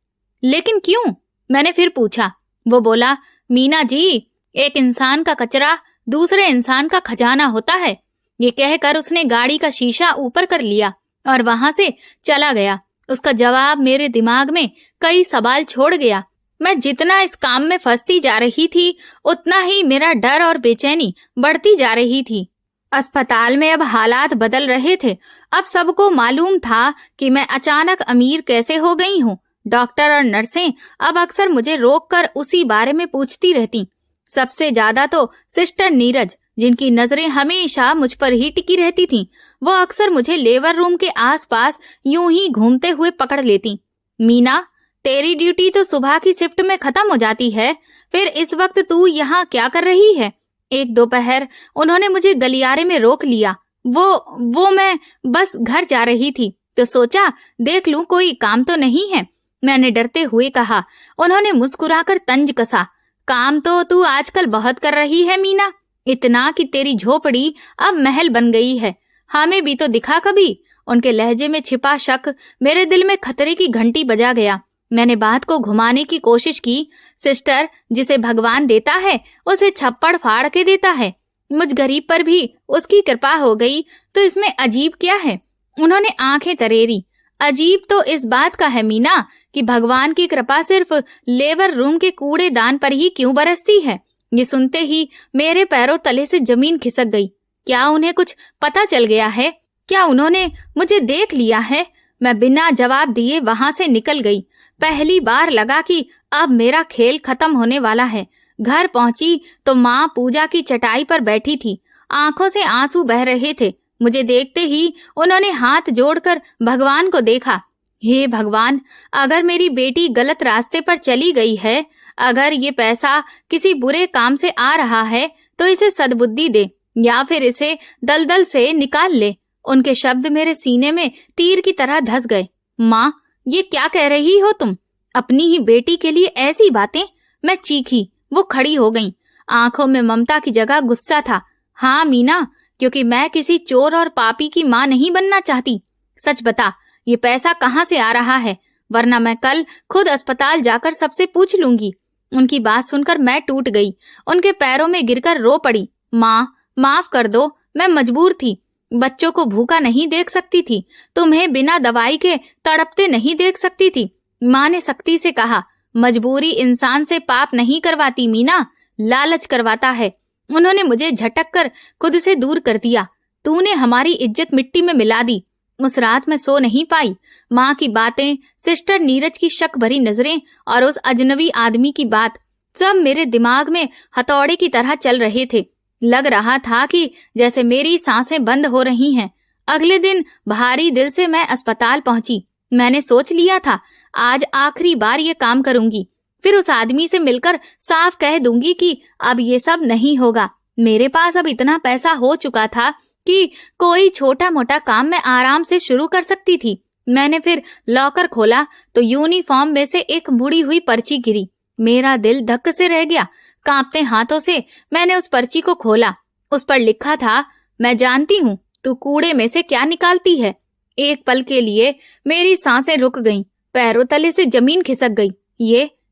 Speaker 1: लेकिन क्यों? मैंने फिर पूछा। वो बोला, मीना जी, एक इंसान का कचरा दूसरे इंसान का खजाना होता है। ये कहकर उसने गाड़ी का शीशा ऊपर कर लिया और वहां से चला गया। उसका जवाब मेरे दिमाग में कई सवाल छोड़ गया। मैं जितना इस काम में फंसती जा रही थी, उतना ही मेरा डर और बेचैनी बढ़ती जा रही थी। अस्पताल में अब हालात बदल रहे थे। अब सबको मालूम था कि मैं अचानक अमीर कैसे हो गई हूँ। डॉक्टर और नर्सें अब अक्सर मुझे रोककर उसी बारे में पूछती रहती। सबसे ज्यादा तो सिस्टर नीरज, जिनकी नजरें हमेशा मुझ पर ही टिकी रहती थीं। वो अक्सर मुझे लेबर रूम के आसपास यूं ही घूमते हुए पकड़ लेती। मीना, तेरी ड्यूटी तो सुबह की शिफ्ट में खत्म हो जाती है, फिर इस वक्त तू यहाँ क्या कर रही है? एक दोपहर उन्होंने मुझे गलियारे में रोक लिया। वो मैं बस घर जा रही थी, तो सोचा देख लूं कोई काम तो नहीं है, मैंने डरते हुए कहा। उन्होंने मुस्कुराकर तंज कसा, काम तो तू आजकल बहुत कर रही है मीना, इतना कि तेरी झोपड़ी अब महल बन गई है। हमें भी तो दिखा कभी। उनके लहजे में छिपा शक मेरे दिल में खतरे की घंटी बजा गया। मैंने बात को घुमाने की कोशिश की। सिस्टर, जिसे भगवान देता है उसे छप्पड़ फाड़ के देता है। मुझ गरीब पर भी उसकी कृपा हो गई, तो इसमें अजीब क्या है? उन्होंने आंखें तरेरी। अजीब तो इस बात का है मीना कि भगवान की कृपा सिर्फ लेबर रूम के कूड़ेदान पर ही क्यों बरसती है। ये सुनते ही मेरे पैरों तले से जमीन खिसक गई। क्या उन्हें कुछ पता चल गया है? क्या उन्होंने मुझे देख लिया है? मैं बिना जवाब दिए वहां से निकल गई। पहली बार लगा कि अब मेरा खेल खत्म होने वाला है। घर पहुंची तो माँ पूजा की चटाई पर बैठी थी, आंखों से आंसू बह रहे थे। मुझे देखते ही उन्होंने हाथ जोड़कर भगवान को देखा। हे भगवान, अगर मेरी बेटी गलत रास्ते पर चली गई है, अगर ये पैसा किसी बुरे काम से आ रहा है, तो इसे सद्बुद्धि दे या फिर इसे दलदल से निकाल ले। उनके शब्द मेरे सीने में तीर की तरह धस गए। माँ, ये क्या कह रही हो तुम? अपनी ही बेटी के लिए ऐसी बातें? मैं चीखी। वो खड़ी हो गईं। आंखों में ममता की जगह गुस्सा था। हाँ मीना, क्योंकि मैं किसी चोर और पापी की माँ नहीं बनना चाहती। सच बता, ये पैसा कहाँ से आ रहा है? वरना मैं कल खुद अस्पताल जाकर सबसे पूछ लूंगी। उनकी बात सुनकर मैं टूट गई। उनके पैरों में गिरकर रो पड़ी। माँ, माफ कर दो, मैं मजबूर थी। बच्चों को भूखा नहीं देख सकती थी, तुम्हें बिना दवाई के तड़पते नहीं देख सकती थी। माँ ने सख्ती से कहा, मजबूरी इंसान से पाप नहीं करवाती मीना, लालच करवाता है। उन्होंने मुझे झटक कर खुद से दूर कर दिया। तूने हमारी इज्जत मिट्टी में मिला दी। उस रात मैं सो नहीं पाई। माँ की बातें, सिस्टर नीरज की शक भरी नजरें और उस अजनबी आदमी की बात, सब मेरे दिमाग में हथौड़े की तरह चल रहे थे। लग रहा था कि जैसे मेरी सांसें बंद हो रही हैं। अगले दिन भारी दिल से मैं अस्पताल पहुंची। मैंने सोच लिया था आज आखिरी बार ये काम करूंगी। फिर उस आदमी से मिलकर साफ कह दूंगी कि अब ये सब नहीं होगा। मेरे पास अब इतना पैसा हो चुका था कि कोई छोटा मोटा काम मैं आराम से शुरू कर सकती थी। मैंने फिर लॉकर खोला तो यूनिफॉर्म में से एक मुड़ी हुई पर्ची गिरी। मेरा दिल धक्क से रह गया। कांपते हाथों से मैंने उस पर्ची को खोला। उस पर लिखा था, मैं जानती हूँ तू कूड़े में से क्या निकालती है। एक पल के लिए मेरी सांसें रुक गईं, पैरों तले से जमीन खिसक गई।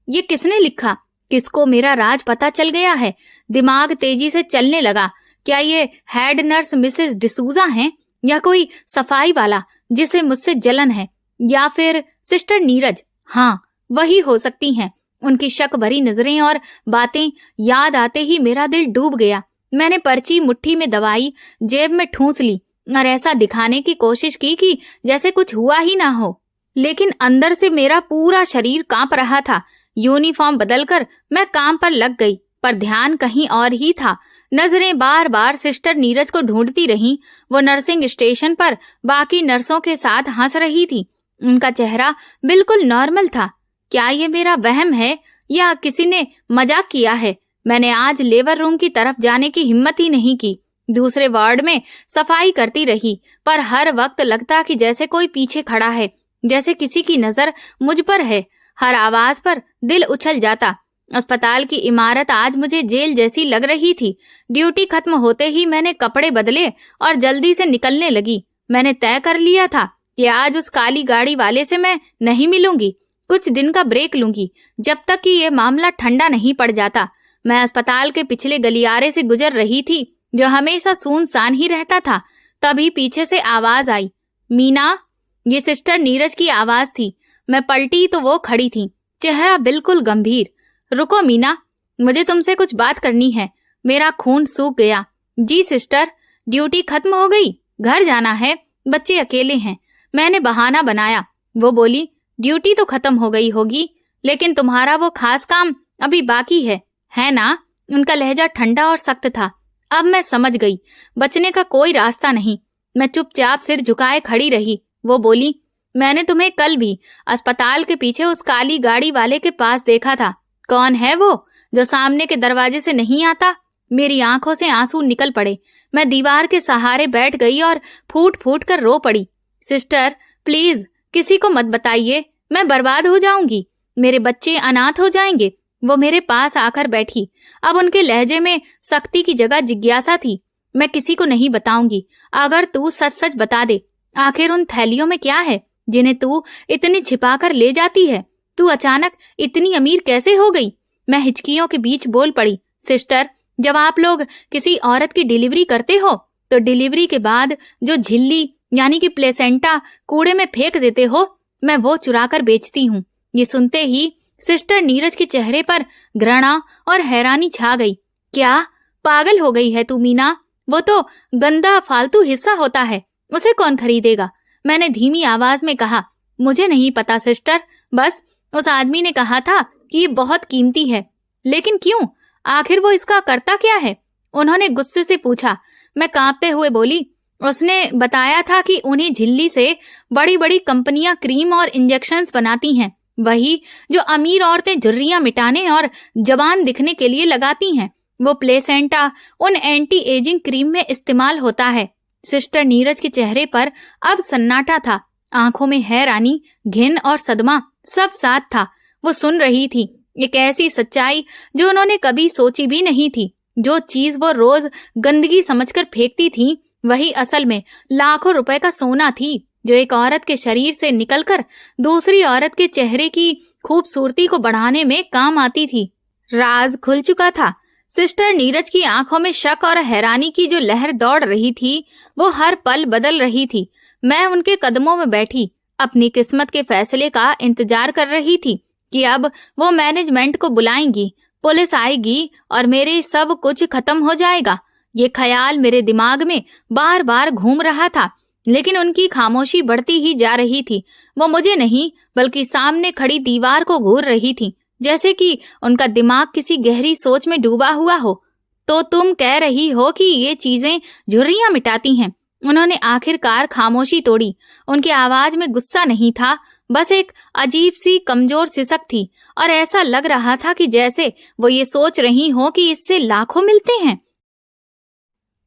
Speaker 1: ये किसने लिखा? किसको मेरा राज पता चल गया है? दिमाग तेजी से चलने लगा। क्या ये हेड नर्स मिसेस डिसूजा हैं, या कोई सफाई वाला जिसे मुझसे जलन है, या फिर सिस्टर नीरज? हाँ, वही हो सकती हैं। उनकी शक भरी नजरें और बातें याद आते ही मेरा दिल डूब गया। मैंने पर्ची मुट्ठी में दबाई, जेब में ठूंस ली और ऐसा दिखाने की कोशिश की कि जैसे कुछ हुआ ही ना हो। लेकिन अंदर से मेरा पूरा शरीर कांप रहा था। यूनिफॉर्म बदलकर मैं काम पर लग गई, पर ध्यान कहीं और ही था। नजरें बार बार सिस्टर नीरज को ढूंढती रहीं। वो नर्सिंग स्टेशन पर बाकी नर्सों के साथ हंस रही थी। उनका चेहरा बिल्कुल नॉर्मल था। क्या ये मेरा वहम है या किसी ने मजाक किया है? मैंने आज लेबर रूम की तरफ जाने की हिम्मत ही नहीं की। दूसरे वार्ड में सफाई करती रही, पर हर वक्त लगता कि जैसे कोई पीछे खड़ा है, जैसे किसी की नजर मुझ पर है। हर आवाज पर दिल उछल जाता। अस्पताल की इमारत आज मुझे जेल जैसी लग रही थी। ड्यूटी खत्म होते ही मैंने कपड़े बदले और जल्दी से निकलने लगी। मैंने तय कर लिया था कि आज उस काली गाड़ी वाले से मैं नहीं मिलूंगी। कुछ दिन का ब्रेक लूंगी, जब तक कि ये मामला ठंडा नहीं पड़ जाता। मैं अस्पताल के पिछले गलियारे से गुजर रही थी, जो हमेशा सुनसान ही रहता था। तभी पीछे से आवाज आई, मीना। ये सिस्टर नीरज की आवाज थी। मैं पलटी तो वो खड़ी थी, चेहरा बिल्कुल गंभीर। रुको मीना, मुझे तुमसे कुछ बात करनी है। मेरा खून सूख गया। जी सिस्टर, ड्यूटी खत्म हो गई, घर जाना है, बच्चे अकेले हैं। मैंने बहाना बनाया। वो बोली, ड्यूटी तो खत्म हो गई होगी, लेकिन तुम्हारा वो खास काम अभी बाकी है ना? उनका लहजा ठंडा और सख्त था। अब मैं समझ गई, बचने का कोई रास्ता नहीं। मैं चुपचाप सिर झुकाए खड़ी रही। वो बोली, मैंने तुम्हें कल भी अस्पताल के पीछे उस काली गाड़ी वाले के पास देखा था। कौन है वो जो सामने के दरवाजे से नहीं आता? मेरी आंखों से आंसू निकल पड़े। मैं दीवार के सहारे बैठ गई और फूट फूट कर रो पड़ी। सिस्टर प्लीज किसी को मत बताइए, मैं बर्बाद हो जाऊंगी, मेरे बच्चे अनाथ हो जाएंगे। वो मेरे पास आकर बैठी। अब उनके लहजे में सख्ती की जगह जिज्ञासा थी। मैं किसी को नहीं बताऊंगी, अगर तू सच सच बता दे। आखिर उन थैलियों में क्या है जिन्हें तू इतनी छिपा कर ले जाती है? तू अचानक इतनी अमीर कैसे हो गई? मैं हिचकियों के बीच बोल पड़ी, सिस्टर, जब आप लोग किसी औरत की डिलीवरी करते हो तो डिलीवरी के बाद जो झिल्ली यानी कि प्लेसेंटा कूड़े में फेंक देते हो, मैं वो चुरा कर बेचती हूँ। ये सुनते ही सिस्टर नीरज के चेहरे पर घृणा और हैरानी छा गई। क्या पागल हो गई है तू मीना? वो तो गंदा फालतू हिस्सा होता है, उसे कौन खरीदेगा? मैंने धीमी आवाज में कहा। मुझे नहीं पता सिस्टर, बस उस आदमी ने कहा था कि ये बहुत कीमती है। लेकिन क्यों? आखिर वो इसका करता क्या है? उन्होंने गुस्से से पूछा। मैं कांपते हुए बोली, उसने बताया था कि उन्हीं झिल्ली से बड़ी बड़ी कंपनियां क्रीम और इंजेक्शंस बनाती हैं, वही जो अमीर औरतें झुर्रियां मिटाने और जवान दिखने के लिए लगाती हैं। वो प्लेसेंटा उन एंटी एजिंग क्रीम में इस्तेमाल होता है। सिस्टर नीरज के चेहरे पर अब सन्नाटा था, आंखों में हैरानी, घिन और सदमा सब साथ था। वो सुन रही थी एक ऐसी सच्चाई जो उन्होंने कभी सोची भी नहीं थी। जो चीज वो रोज गंदगी समझकर फेंकती थी, वही असल में लाखों रुपए का सोना थी, जो एक औरत के शरीर से निकलकर दूसरी औरत के चेहरे की खूबसूरती को बढ़ाने में काम आती थी। राज खुल चुका था। सिस्टर नीरज की आंखों में शक और हैरानी की जो लहर दौड़ रही थी, वो हर पल बदल रही थी। मैं उनके कदमों में बैठी अपनी किस्मत के फैसले का इंतजार कर रही थी कि अब वो मैनेजमेंट को बुलाएंगी, पुलिस आएगी और मेरे सब कुछ खत्म हो जाएगा। ये ख्याल मेरे दिमाग में बार बार घूम रहा था, लेकिन उनकी खामोशी बढ़ती ही जा रही थी। वो मुझे नहीं बल्कि सामने खड़ी दीवार को घूर रही थी, जैसे कि उनका दिमाग किसी गहरी सोच में डूबा हुआ हो। तो तुम कह रही हो कि ये चीजें झुर्रियां मिटाती हैं? उन्होंने आखिरकार खामोशी तोड़ी। उनकी आवाज में गुस्सा नहीं था, बस एक अजीब सी कमजोर सिसक थी, और ऐसा लग रहा था कि जैसे वो ये सोच रही हो कि इससे लाखों मिलते हैं।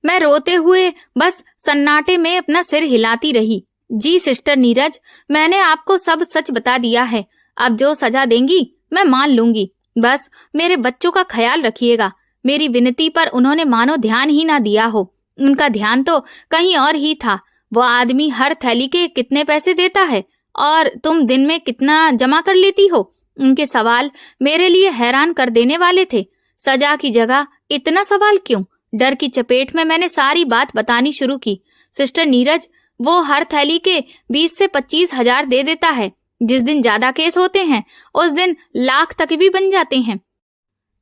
Speaker 1: मैं रोते हुए बस सन्नाटे में अपना सिर हिलाती रही। जी सिस्टर नीरज, मैंने आपको सब सच बता दिया है। अब जो सजा देंगी मैं मान लूंगी। बस मेरे बच्चों का ख्याल रखिएगा। मेरी विनती पर उन्होंने मानो ध्यान ही ना दिया हो। उनका ध्यान तो कहीं और ही था। वो आदमी हर थैली के कितने पैसे देता है और तुम दिन में कितना जमा कर लेती हो? उनके सवाल मेरे लिए हैरान कर देने वाले थे। सजा की जगह इतना सवाल क्यों? डर की चपेट में मैंने सारी बात बतानी शुरू की। सिस्टर नीरज, वो हर थैली के 20 से 25 हजार दे देता है। जिस दिन ज्यादा केस होते हैं उस दिन लाख तक भी बन जाते हैं।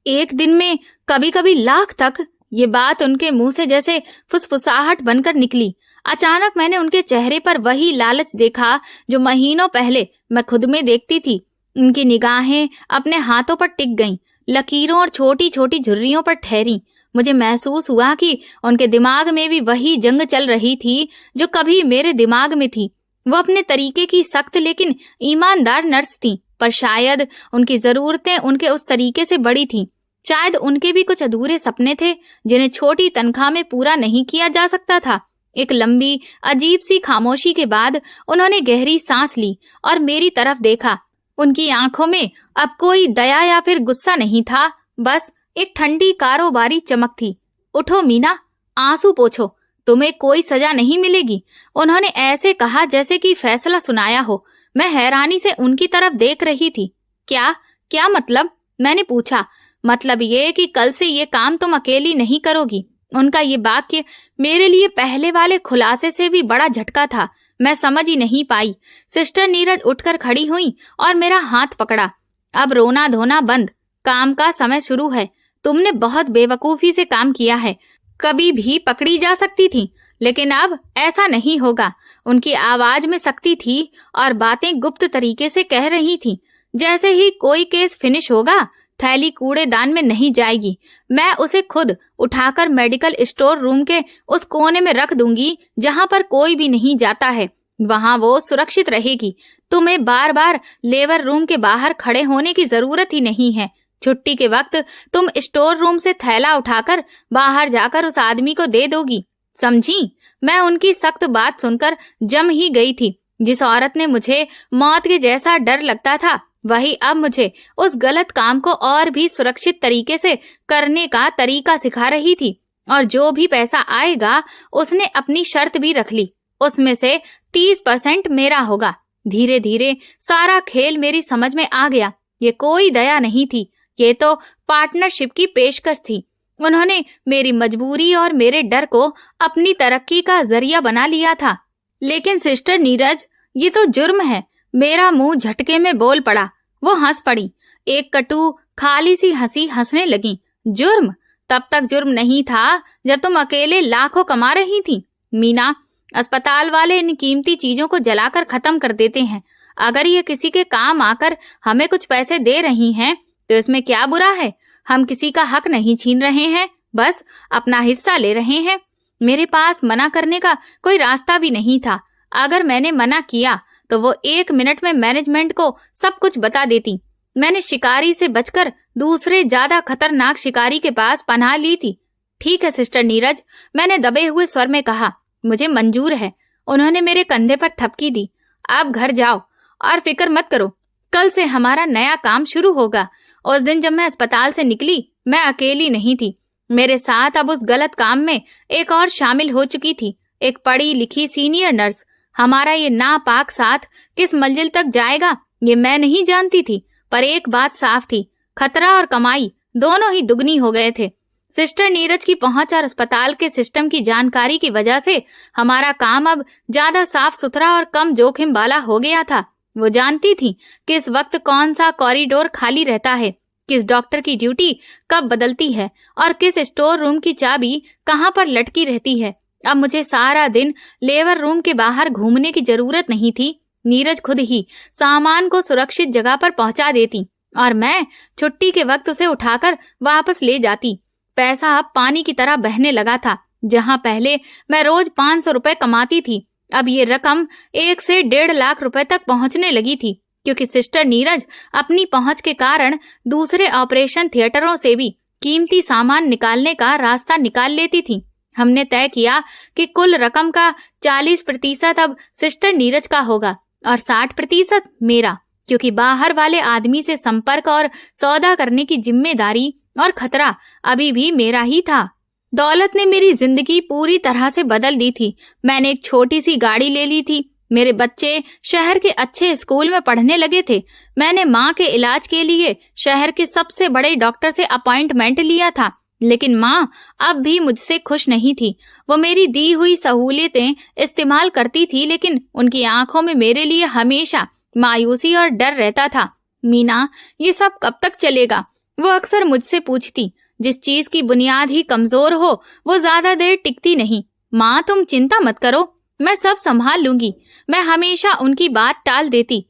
Speaker 1: एक दिन में कभी कभी लाख तक। ये बात उनके मुंह से जैसे फुसफुसाहट बनकर निकली। अचानक मैंने उनके चेहरे पर वही लालच देखा जो महीनों पहले मैं खुद में देखती थी। उनकी निगाहें अपने हाथों पर टिक गईं, लकीरों और छोटी छोटी झुर्रियों पर ठहरी। मुझे महसूस हुआ कि उनके दिमाग में भी वही जंग चल रही थी जो कभी मेरे दिमाग में थी। वो अपने तरीके की सख्त लेकिन ईमानदार नर्स थी, पर शायद उनकी जरूरतें उनके उस तरीके से बड़ी थीं। शायद उनके भी कुछ अधूरे सपने थे जिन्हें छोटी तनख्वाह में पूरा नहीं किया जा सकता था। एक लंबी अजीब सी खामोशी के बाद उन्होंने गहरी सांस ली और मेरी तरफ देखा। उनकी आंखों में अब कोई दया या फिर गुस्सा नहीं था, बस एक ठंडी कारोबारी चमक थी। उठो मीना, आंसू पोंछो, तुम्हें कोई सजा नहीं मिलेगी। उन्होंने ऐसे कहा जैसे कि फैसला सुनाया हो। मैं हैरानी से उनकी तरफ देख रही थी। क्या मतलब? मैंने पूछा। मतलब ये कि कल से ये काम तुम अकेली नहीं करोगी। उनका ये वाक्य मेरे लिए पहले वाले खुलासे से भी बड़ा झटका था। मैं समझ ही नहीं पाई। सिस्टर नीरज उठकर खड़ी हुई और मेरा हाथ पकड़ा। अब रोना धोना बंद, काम का समय शुरू है। तुमने बहुत बेवकूफी से काम किया है, कभी भी पकड़ी जा सकती थी, लेकिन अब ऐसा नहीं होगा। उनकी आवाज में सख्ती थी और बातें गुप्त तरीके से कह रही थी। जैसे ही कोई केस फिनिश होगा, थैली कूड़ेदान में नहीं जाएगी। मैं उसे खुद उठाकर मेडिकल स्टोर रूम के उस कोने में रख दूंगी जहां पर कोई भी नहीं जाता है। वहां वो सुरक्षित रहेगी। तुम्हें बार बार लेबर रूम के बाहर खड़े होने की जरूरत ही नहीं है। छुट्टी के वक्त तुम स्टोर रूम से थैला उठाकर बाहर जाकर उस आदमी को दे दोगी, समझी? मैं उनकी सख्त बात सुनकर जम ही गई थी। जिस औरत ने मुझे मौत के जैसा डर लगता था, वही अब मुझे उस गलत काम को और भी सुरक्षित तरीके से करने का तरीका सिखा रही थी। और जो भी पैसा आएगा उसने अपनी शर्त भी रख ली, उसमें से 30% मेरा होगा। धीरे धीरे सारा खेल मेरी समझ में आ गया। ये कोई दया नहीं थी, ये तो पार्टनरशिप की पेशकश थी। उन्होंने मेरी मजबूरी और मेरे डर को अपनी तरक्की का जरिया बना लिया था। लेकिन सिस्टर नीरज, ये तो जुर्म है। मेरा मुंह झटके में बोल पड़ा। वो हंस पड़ी, एक कटु खाली सी हंसी हंसने लगी। जुर्म? तब तक जुर्म नहीं था जब तुम अकेले लाखों कमा रही थी। मीना, अस्पताल वाले इन कीमती चीजों को जलाकर खत्म कर देते हैं। अगर ये किसी के काम आकर हमें कुछ पैसे दे रही हैं तो इसमें क्या बुरा है? हम किसी का हक नहीं छीन रहे हैं, बस अपना हिस्सा ले रहे हैं। मेरे पास मना करने का कोई रास्ता भी नहीं था। अगर मैंने मना किया तो वो 1 मिनट में मैनेजमेंट को सब कुछ बता देती। मैंने शिकारी से बचकर दूसरे ज्यादा खतरनाक शिकारी के पास पनाह ली थी। ठीक है सिस्टर नीरज, मैंने दबे हुए स्वर में कहा, मुझे मंजूर है। उन्होंने मेरे कंधे पर थपकी दी। आप घर जाओ और फिक्र मत करो, कल से हमारा नया काम शुरू होगा। उस दिन जब मैं अस्पताल से निकली, मैं अकेली नहीं थी। मेरे साथ अब उस गलत काम में एक और शामिल हो चुकी थी, एक पढ़ी लिखी सीनियर नर्स। हमारा ये नापाक साथ किस मंजिल तक जाएगा ये मैं नहीं जानती थी, पर एक बात साफ थी, खतरा और कमाई दोनों ही दुगनी हो गए थे। सिस्टर नीरज की पहुंच और अस्पताल के सिस्टम की जानकारी की वजह से हमारा काम अब ज्यादा साफ सुथरा और कम जोखिम वाला हो गया था। वो जानती थी कि इस वक्त कौन सा कॉरिडोर खाली रहता है, किस डॉक्टर की ड्यूटी कब बदलती है और किस स्टोर रूम की चाबी कहाँ पर लटकी रहती है। अब मुझे सारा दिन लेबर रूम के बाहर घूमने की जरूरत नहीं थी। नीरज खुद ही सामान को सुरक्षित जगह पर पहुंचा देती और मैं छुट्टी के वक्त उसे उठाकर वापस ले जाती। पैसा अब पानी की तरह बहने लगा था। जहां पहले मैं रोज 500 रुपए कमाती थी, अब ये रकम 1 से 1.5 लाख रुपए तक पहुंचने लगी थी, क्योंकि सिस्टर नीरज अपनी पहुंच के कारण दूसरे ऑपरेशन थिएटरों से भी कीमती सामान निकालने का रास्ता निकाल लेती थी। हमने तय किया कि कुल रकम का 40% अब सिस्टर नीरज का होगा और 60% मेरा, क्योंकि बाहर वाले आदमी से संपर्क और सौदा करने की जिम्मेदारी और खतरा अभी भी मेरा ही था। दौलत ने मेरी जिंदगी पूरी तरह से बदल दी थी। मैंने एक छोटी सी गाड़ी ले ली थी। मेरे बच्चे शहर के अच्छे स्कूल में पढ़ने लगे थे। मैंने माँ के इलाज के लिए शहर के सबसे बड़े डॉक्टर से अपॉइंटमेंट लिया था, लेकिन माँ अब भी मुझसे खुश नहीं थी। वो मेरी दी हुई सहूलियतें इस्तेमाल करती थी, लेकिन उनकी आंखों में मेरे लिए हमेशा मायूसी और डर रहता था। मीना, ये सब कब तक चलेगा? वो अक्सर मुझसे पूछती। जिस चीज की बुनियाद ही कमजोर हो वो ज्यादा देर टिकती नहीं। माँ, तुम चिंता मत करो, मैं सब संभाल लूंगी। मैं हमेशा उनकी बात टाल देती।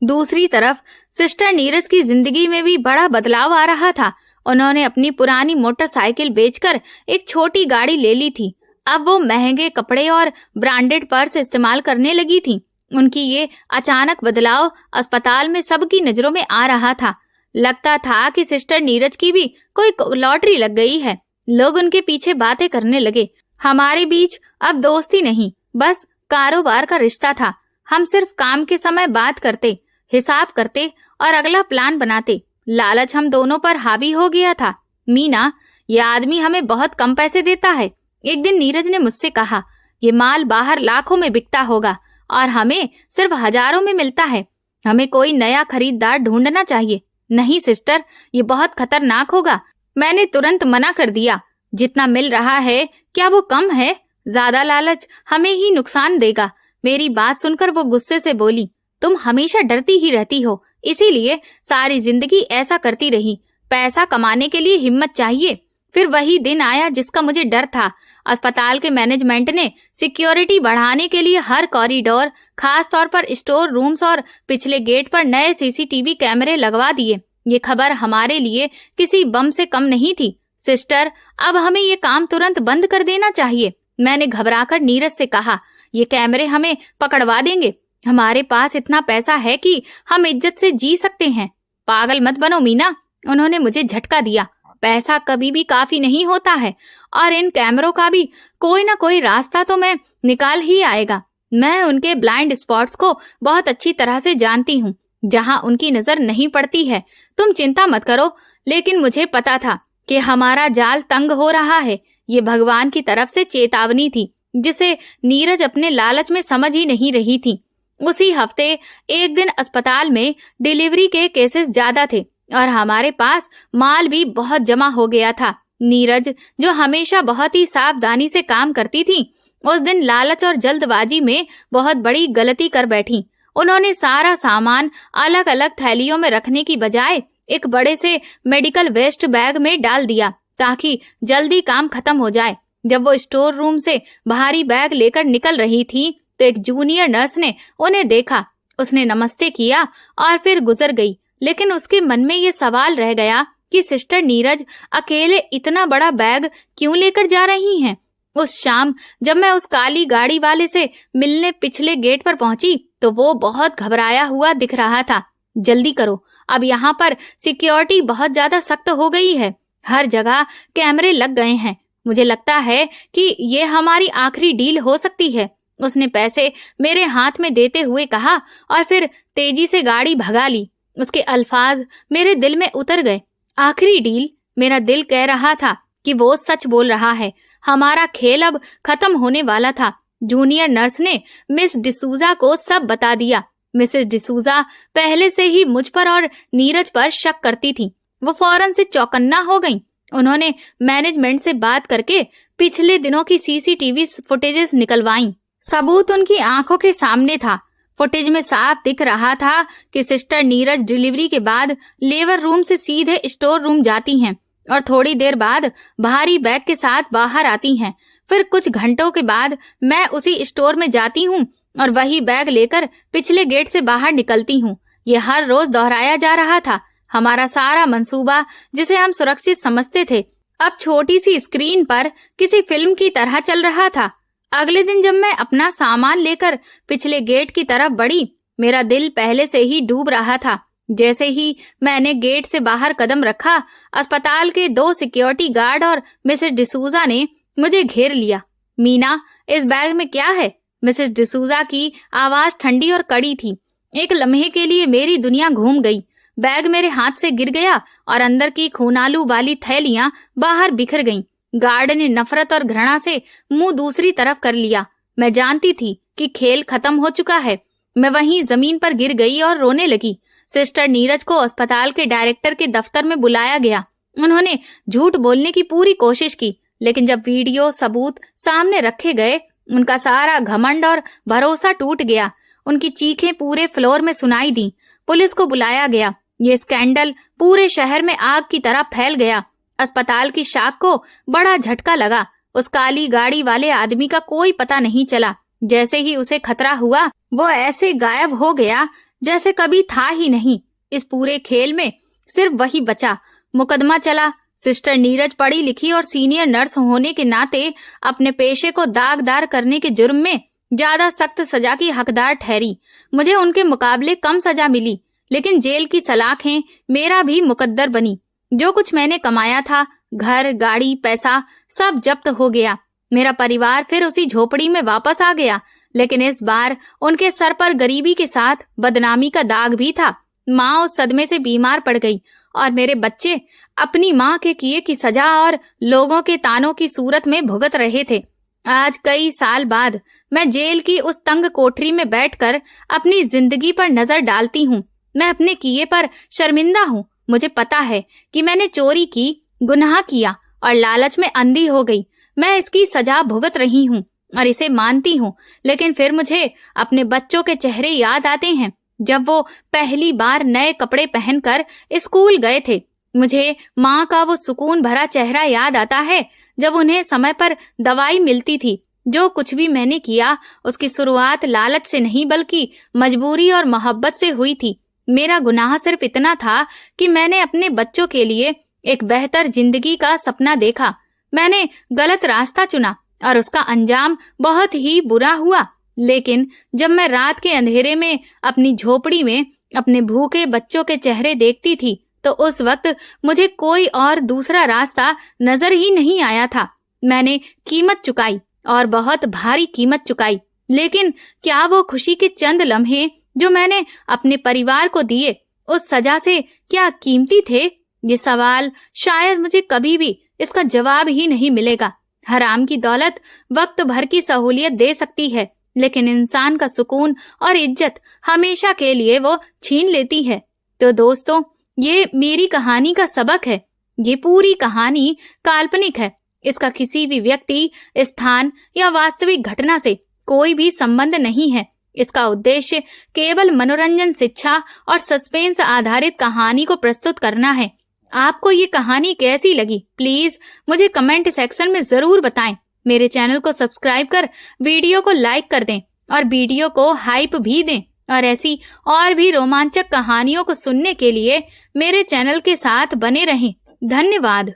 Speaker 1: दूसरी तरफ सिस्टर नीरज की जिंदगी में भी बड़ा बदलाव आ रहा था। उन्होंने अपनी पुरानी मोटरसाइकिल बेचकर एक छोटी गाड़ी ले ली थी। अब वो महंगे कपड़े और ब्रांडेड पर्स इस्तेमाल करने लगी थी। उनकी ये अचानक बदलाव अस्पताल में सबकी नजरों में आ रहा था। लगता था कि सिस्टर नीरज की भी कोई लॉटरी लग गई है। लोग उनके पीछे बातें करने लगे। हमारे बीच अब दोस्ती नहीं, बस कारोबार का रिश्ता था। हम सिर्फ काम के समय बात करते, हिसाब करते और अगला प्लान बनाते। लालच हम दोनों पर हावी हो गया था। मीना, ये आदमी हमें बहुत कम पैसे देता है। एक दिन नीरज ने मुझसे कहा, ये माल बाहर लाखों में बिकता होगा और हमें सिर्फ हजारों में मिलता है। हमें कोई नया खरीदार ढूंढना चाहिए। नहीं सिस्टर, ये बहुत खतरनाक होगा। मैंने तुरंत मना कर दिया। जितना मिल रहा है क्या वो कम है? ज्यादा लालच हमें ही नुकसान देगा। मेरी बात सुनकर वो गुस्से से बोली, तुम हमेशा डरती ही रहती हो, इसीलिए सारी जिंदगी ऐसा करती रही। पैसा कमाने के लिए हिम्मत चाहिए। फिर वही दिन आया जिसका मुझे डर था। अस्पताल के मैनेजमेंट ने सिक्योरिटी बढ़ाने के लिए हर कॉरिडोर, खास तौर पर स्टोर रूम्स और पिछले गेट पर नए सीसीटीवी कैमरे लगवा दिए। ये खबर हमारे लिए किसी बम से कम नहीं थी। सिस्टर, अब हमें ये काम तुरंत बंद कर देना चाहिए। मैंने घबराकर नीरज से कहा, ये कैमरे हमें पकड़वा देंगे। हमारे पास इतना पैसा है कि हम इज्जत से जी सकते हैं। पागल मत बनो मीना, उन्होंने मुझे झटका दिया। पैसा कभी भी काफी नहीं होता है और इन कैमरों का भी कोई ना कोई रास्ता तो मैं निकाल ही आएगा। मैं उनके ब्लाइंड स्पॉट्स को बहुत अच्छी तरह से जानती हूँ, जहाँ उनकी नजर नहीं पड़ती है। तुम चिंता मत करो। लेकिन मुझे पता था कि हमारा जाल तंग हो रहा है। ये भगवान की तरफ से चेतावनी थी, जिसे नीरज अपने लालच में समझ ही नहीं रही थी। उसी हफ्ते एक दिन अस्पताल में डिलीवरी के केसेस ज्यादा थे और हमारे पास माल भी बहुत जमा हो गया था। नीरज, जो हमेशा बहुत ही सावधानी से काम करती थी, उस दिन लालच और जल्दबाजी में बहुत बड़ी गलती कर बैठी। उन्होंने सारा सामान अलग अलग थैलियों में रखने की बजाय एक बड़े से मेडिकल वेस्ट बैग में डाल दिया, ताकि जल्दी काम खत्म हो जाए। जब वो स्टोर रूम से भारी बैग लेकर निकल रही थी तो एक जूनियर नर्स ने उन्हें देखा। उसने नमस्ते किया और फिर गुजर गई। लेकिन उसके मन में ये सवाल रह गया कि सिस्टर नीरज अकेले इतना बड़ा बैग क्यों लेकर जा रही हैं। उस शाम जब मैं उस काली गाड़ी वाले से मिलने पिछले गेट पर पहुंची तो वो बहुत घबराया हुआ दिख रहा था। जल्दी करो, अब यहाँ पर सिक्योरिटी बहुत ज्यादा सख्त हो गई है। हर जगह कैमरे लग गए हैं। मुझे लगता है कि ये हमारी आखिरी डील हो सकती है। उसने पैसे मेरे हाथ में देते हुए कहा और फिर तेजी से गाड़ी भगा ली। उसके अल्फाज मेरे दिल में उतर गए। आखिरी डील? मेरा दिल कह रहा था कि वो सच बोल रहा है। हमारा खेल अब खत्म होने वाला था। जूनियर नर्स ने मिस डिसूजा को सब बता दिया। मिसेस डिसूजा पहले से ही मुझ पर और नीरज पर शक करती थी। वो फौरन से चौकन्ना हो गईं। उन्होंने मैनेजमेंट से बात करके पिछले दिनों की सीसीटीवी फुटेजेस निकलवाईं। सबूत उनकी आंखों के सामने था। फुटेज में साफ दिख रहा था कि सिस्टर नीरज डिलीवरी के बाद लेबर रूम से सीधे स्टोर रूम जाती हैं और थोड़ी देर बाद भारी बैग के साथ बाहर आती हैं। फिर कुछ घंटों के बाद मैं उसी स्टोर में जाती हूँ और वही बैग लेकर पिछले गेट से बाहर निकलती हूँ। ये हर रोज दोहराया जा रहा था। हमारा सारा मंसूबा, जिसे हम सुरक्षित समझते थे, अब छोटी सी स्क्रीन पर किसी फिल्म की तरह चल रहा था। अगले दिन जब मैं अपना सामान लेकर पिछले गेट की तरफ बढ़ी, मेरा दिल पहले से ही डूब रहा था। जैसे ही मैंने गेट से बाहर कदम रखा, अस्पताल के 2 सिक्योरिटी गार्ड और मिसेस डिसूजा ने मुझे घेर लिया। मीना, इस बैग में क्या है? मिसेस डिसूजा की आवाज ठंडी और कड़ी थी। एक लम्हे के लिए मेरी दुनिया घूम गई। बैग मेरे हाथ से गिर गया और अंदर की खूनालू वाली थैलियां बाहर बिखर गईं। गार्ड ने नफरत और घृणा से मुंह दूसरी तरफ कर लिया। मैं जानती थी कि खेल खत्म हो चुका है। मैं वहीं जमीन पर गिर गई और रोने लगी। सिस्टर नीरज को अस्पताल के डायरेक्टर के दफ्तर में बुलाया गया। उन्होंने झूठ बोलने की पूरी कोशिश की, लेकिन जब वीडियो सबूत सामने रखे गए, उनका सारा घमंड और भरोसा टूट गया। उनकी चीखें पूरे फ्लोर में सुनाई दी। पुलिस को बुलाया गया। ये स्कैंडल पूरे शहर में आग की तरह फैल गया। अस्पताल की शाख को बड़ा झटका लगा। उस काली गाड़ी वाले आदमी का कोई पता नहीं चला। जैसे ही उसे खतरा हुआ, वो ऐसे गायब हो गया जैसे कभी था ही नहीं। इस पूरे खेल में सिर्फ वही बचा। मुकदमा चला। सिस्टर नीरज पढ़ी लिखी और सीनियर नर्स होने के नाते अपने पेशे को दागदार करने के जुर्म में ज्यादा सख्त सजा की हकदार ठहरी। मुझे उनके मुकाबले कम सजा मिली, लेकिन जेल की सलाखें मेरा भी मुकद्दर बनी। जो कुछ मैंने कमाया था, घर, गाड़ी, पैसा, सब जब्त हो गया। मेरा परिवार फिर उसी झोपड़ी में वापस आ गया, लेकिन इस बार उनके सर पर गरीबी के साथ बदनामी का दाग भी था। माँ उस सदमे से बीमार पड़ गई और मेरे बच्चे अपनी माँ के किए की सजा और लोगों के तानों की सूरत में भुगत रहे थे। आज कई साल बाद मैं जेल की उस तंग कोठरी में बैठकर अपनी जिंदगी पर नजर डालती हूँ। मैं अपने किए पर शर्मिंदा हूँ। मुझे पता है कि मैंने चोरी की, गुनाह किया और लालच में अंधी हो गई। मैं इसकी सजा भुगत रही हूँ और इसे मानती हूँ, लेकिन फिर मुझे अपने बच्चों के चेहरे याद आते हैं जब वो पहली बार नए कपड़े पहनकर स्कूल गए थे। मुझे माँ का वो सुकून भरा चेहरा याद आता है जब उन्हें समय पर दवाई मिलती थी। जो कुछ भी मैंने किया, उसकी शुरुआत लालच से नहीं बल्कि मजबूरी और मोहब्बत से हुई थी। मेरा गुनाह सिर्फ इतना था कि मैंने अपने बच्चों के लिए एक बेहतर जिंदगी का सपना देखा। मैंने गलत रास्ता चुना और उसका अंजाम बहुत ही बुरा हुआ। लेकिन जब मैं रात के अंधेरे में अपनी झोपड़ी में अपने भूखे बच्चों के चेहरे देखती थी, तो उस वक्त मुझे कोई और दूसरा रास्ता नजर ही नहीं आया था। मैंने कीमत चुकाई और बहुत भारी कीमत चुकाई, लेकिन क्या वो खुशी के चंद लम्हे जो मैंने अपने परिवार को दिए, उस सजा से क्या कीमती थे? ये सवाल शायद मुझे कभी भी इसका जवाब ही नहीं मिलेगा। हराम की दौलत वक्त भर की सहूलियत दे सकती है, लेकिन इंसान का सुकून और इज्जत हमेशा के लिए वो छीन लेती है। तो दोस्तों, ये मेरी कहानी का सबक है। ये पूरी कहानी काल्पनिक है। इसका किसी भी व्यक्ति, स्थान या वास्तविक घटना से कोई भी संबंध नहीं है। इसका उद्देश्य केवल मनोरंजन, शिक्षा और सस्पेंस आधारित कहानी को प्रस्तुत करना है। आपको ये कहानी कैसी लगी, प्लीज मुझे कमेंट सेक्शन में जरूर बताएं। मेरे चैनल को सब्सक्राइब कर वीडियो को लाइक कर दें और वीडियो को हाइप भी दें। और ऐसी और भी रोमांचक कहानियों को सुनने के लिए मेरे चैनल के साथ बने रहें। धन्यवाद।